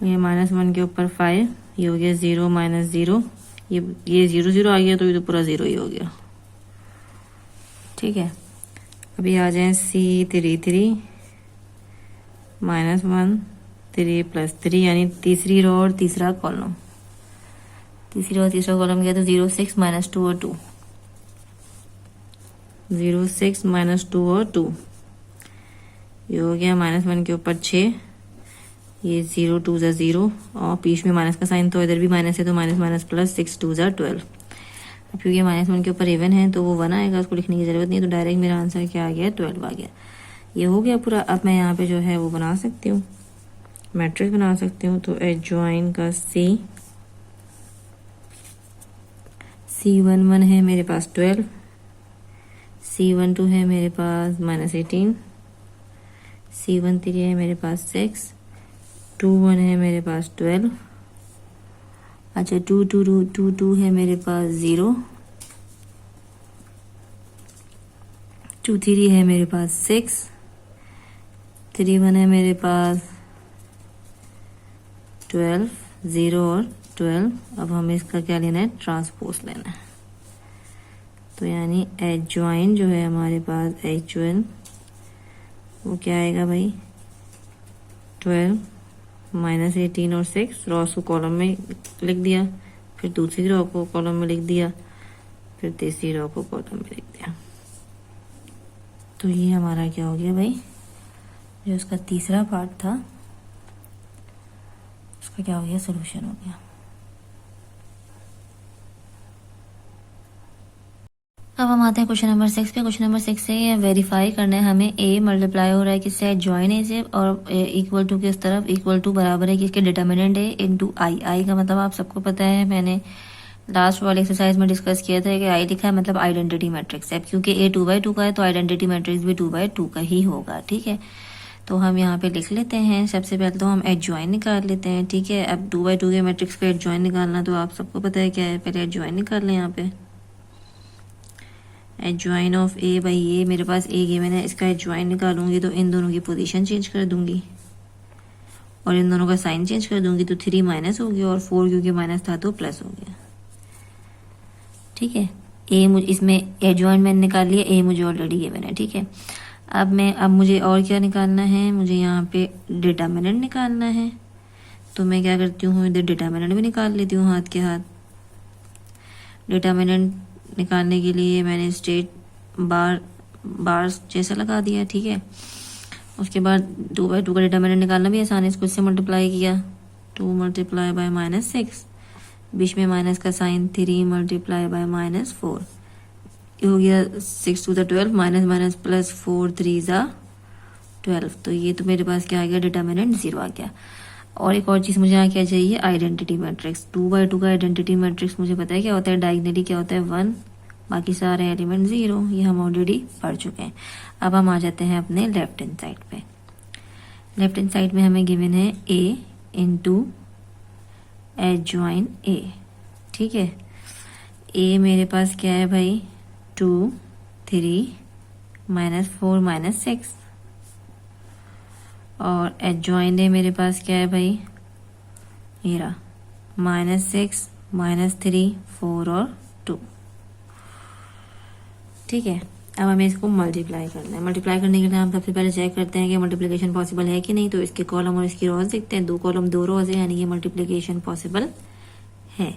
Speaker 1: ये -1 के ऊपर 5, ये हो गया 0 -0, ये 0 0 आ गया, तो ये तो पूरा 0 ही हो गया, ठीक है। अभी आ जाए C33 -1 3 + 3, यानी तीसरी रो और तीसरा कॉलम, गया, तो 0 6 -2 और 2, 0 6 -2 और 2, ये हो गया -1 के ऊपर 6, ये 0 2 ज़ा 0, और बीच में माइनस का साइन, तो इधर भी माइनस है, तो माइनस प्लस 6 2 ज़ा 12। अब क्योंकि -1 के ऊपर इवन है, तो वो 1 आएगा, उसको लिखने की ज़रूरत नहीं, तो डायरेक्ट मेरा आंसर क्या आ गया, 12 आ गया। ये हो गया पूरा। अब मैं यहाँ पे जो है वो बना सकती हूँ, मैट्रिक्स बना सकती हूँ। तो एडजॉइन का C11 है मेरे पास 12, C12 है मेरे पास -18, C13 है मेरे पास 6, 21 है मेरे पास 12, अच्छा 22 है मेरे पास 0, 23 है मेरे पास 6, 31 है मेरे पास 12, 0 और 12। अब हमें इसका क्या लेना है, ट्रांसपोज लेना है। तो यानी एडजॉइन जो है हमारे पास एडजॉइन वो क्या आएगा भाई, 12 -18 और 6 रॉस को कॉलम में लिख दिया, फिर दूसरी रो को कॉलम में लिख दिया, फिर तीसरी रो को कॉलम में लिख दिया। तो ये हमारा क्या हो गया भाई, जो उसका तीसरा पार्ट था उसका क्या हो गया, सोल्यूशन हो गया। अब हम आते हैं क्वेश्चन नंबर 6 पे। क्वेश्चन नंबर 6 से वेरीफाई करना है हमें, ए मल्टीप्लाई हो रहा है किससे, जॉइन ए से, और इक्वल टू किस तरफ, इक्वल टू बराबर है किसके, डिटर्मिनेंट ए इनटू आई। आई का मतलब आप सबको पता है, मैंने लास्ट वाले एक्सरसाइज में डिस्कस किया था कि आई लिखा है मतलब आइडेंटिटी मैट्रिक्स है, क्योंकि ए 2/2 का है तो आइडेंटिटी मैट्रिक्स भी 2/2 का ही होगा, ठीक है। तो हम यहाँ पे लिख लेते हैं, सबसे पहले तो हम एडजॉइन निकाल लेते हैं, ठीक है। अब 2/2 के मैट्रिक्स का एडजॉइन निकालना तो आप सबको पता है क्या है, पहले एडजॉइन निकाल लें। यहाँ पे एडजॉइन ऑफ ए बाई ए, मेरे पास ए गिवन है, इसका एडजॉइन निकालूंगी तो इन दोनों की पोजीशन चेंज कर दूंगी और इन दोनों का साइन चेंज कर दूंगी, तो 3 माइनस हो गया और 4 क्योंकि माइनस था तो प्लस हो गया, ठीक है। ए मुझे इसमें एडजॉइन मैंने निकाल लिया, ए मुझे ऑलरेडी गिवन है, ठीक है। अब मुझे और क्या निकालना है, मुझे यहाँ पे डिटर्मिनेंट निकालना है। तो मैं क्या करती हूँ, इधर डिटर्मिनेंट भी निकाल लेती हूँ हाथ के हाथ। डिटर्मिनेंट निकालने के लिए मैंने स्ट्रेट बार्स जैसा लगा दिया, ठीक है। उसके बाद 2/2 का डिटर्मिनेंट निकालना भी आसान है, इसको इससे मल्टीप्लाई किया, 2 × -6, बीच में माइनस का साइन, 3 × -4, ये हो गया 6 2 12, माइनस प्लस 4 3 12। तो ये तो मेरे पास क्या आ गया, डिटर्मिनेंट 0 आ गया। और एक और चीज मुझे यहाँ क्या चाहिए, आइडेंटिटी मैट्रिक्स। 2/2 का आइडेंटिटी मैट्रिक्स मुझे पता है क्या होता है, डायगोनली क्या होता है 1, बाकी सारे एलिमेंट 0, ये हम ऑलरेडी पढ़ चुके हैं। अब हम आ जाते हैं अपने लेफ्ट हैंड साइड पे। लेफ्ट हैंड साइड में हमें गिवन है ए इंटू एडजॉइन ए, ठीक है। ए मेरे पास क्या है भाई, 2 3 -4 -6, और एडजॉइंड है मेरे पास क्या है भाई, ये रहा -6 -3 4 और 2, ठीक है। अब हमें इसको मल्टीप्लाई करना है। मल्टीप्लाई करने के लिए हम सबसे पहले चेक करते हैं कि मल्टीप्लिकेशन पॉसिबल है कि नहीं। तो इसके कॉलम और इसकी रोज देखते हैं, 2 कॉलम 2 रोज है, यानी ये मल्टीप्लिकेशन पॉसिबल है।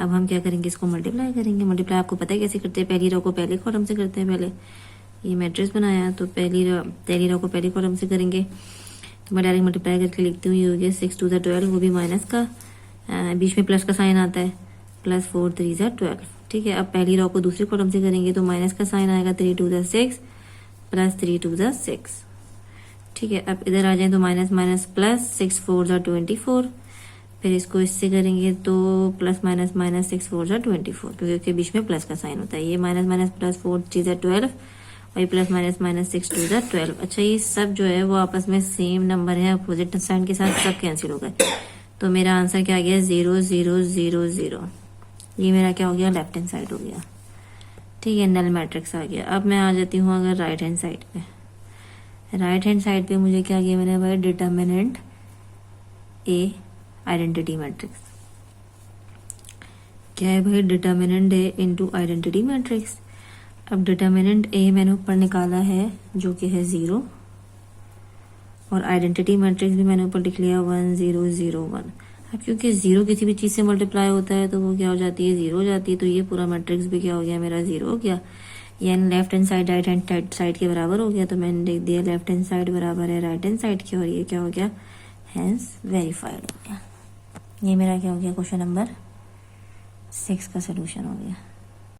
Speaker 1: अब हम क्या करेंगे, इसको मल्टीप्लाई करेंगे। मल्टीप्लाई आपको पता है कैसे करते हैं, पहली रो को पहले कॉलम से करते हैं। पहले ये मैट्रिक्स बनाया तो पहली रो को पहली कॉलम से करेंगे। तो मैं डायरेक्ट मल्टीप्लाई करके लिखती हूँ, ये हो गया 6 2 12, वो भी माइनस का, बीच में प्लस का साइन आता है, प्लस 4 3 12, ठीक है। अब पहली रो को दूसरी कॉलम से करेंगे तो माइनस का साइन आएगा, 3 2 6 प्लस 3 2 6, ठीक है। अब इधर आ जाए तो माइनस प्लस 6 4 24, फिर इसको इससे करेंगे तो प्लस माइनस माइनस 6 4 जा 24, क्योंकि उसके बीच में प्लस का साइन होता है। ये माइनस माइनस प्लस 4 चीज़ 12 और ये प्लस माइनस माइनस 6 2 जा 12। अच्छा, ये सब जो है वो आपस में सेम नंबर है, अपोजिट साइन के साथ सब कैंसिल हो गए। तो मेरा आंसर क्या आ गया? 0 0 0 0। ये मेरा क्या हो गया? लेफ्ट हैंड साइड हो गया। ठीक है, नल मैट्रिक्स आ गया। अब मैं आ जाती हूँ अगर राइट हैंड साइड पे। राइट हैंड साइड पे मुझे क्या किया मैंने भाई? डिटर्मिनेंट ए आइडेंटिटी मैट्रिक्स। क्या है भाई? डिटर्मिनेंट ए इंटू आइडेंटिटी मैट्रिक्स। अब डिटर्मिनेंट ए मैंने ऊपर निकाला है जो कि है 0, और आइडेंटिटी मैट्रिक्स भी मैंने ऊपर लिख लिया 1 0 0 1। अब क्योंकि 0 किसी भी चीज़ से मल्टीप्लाई होता है तो वो क्या हो जाती है? 0 हो जाती है। तो ये पूरा मैट्रिक्स भी क्या हो गया मेरा? 0 हो गया। यानी left hand side right hand side के बराबर हो गया। तो मैंने लिख दिया लेफ्ट हैंड साइड बराबर है राइट हैंड साइड के, और ये क्या हो गया? हैंस वेरीफाइड हो गया। ये मेरा क्या हो गया? क्वेश्चन नंबर 6 का सोल्यूशन हो गया।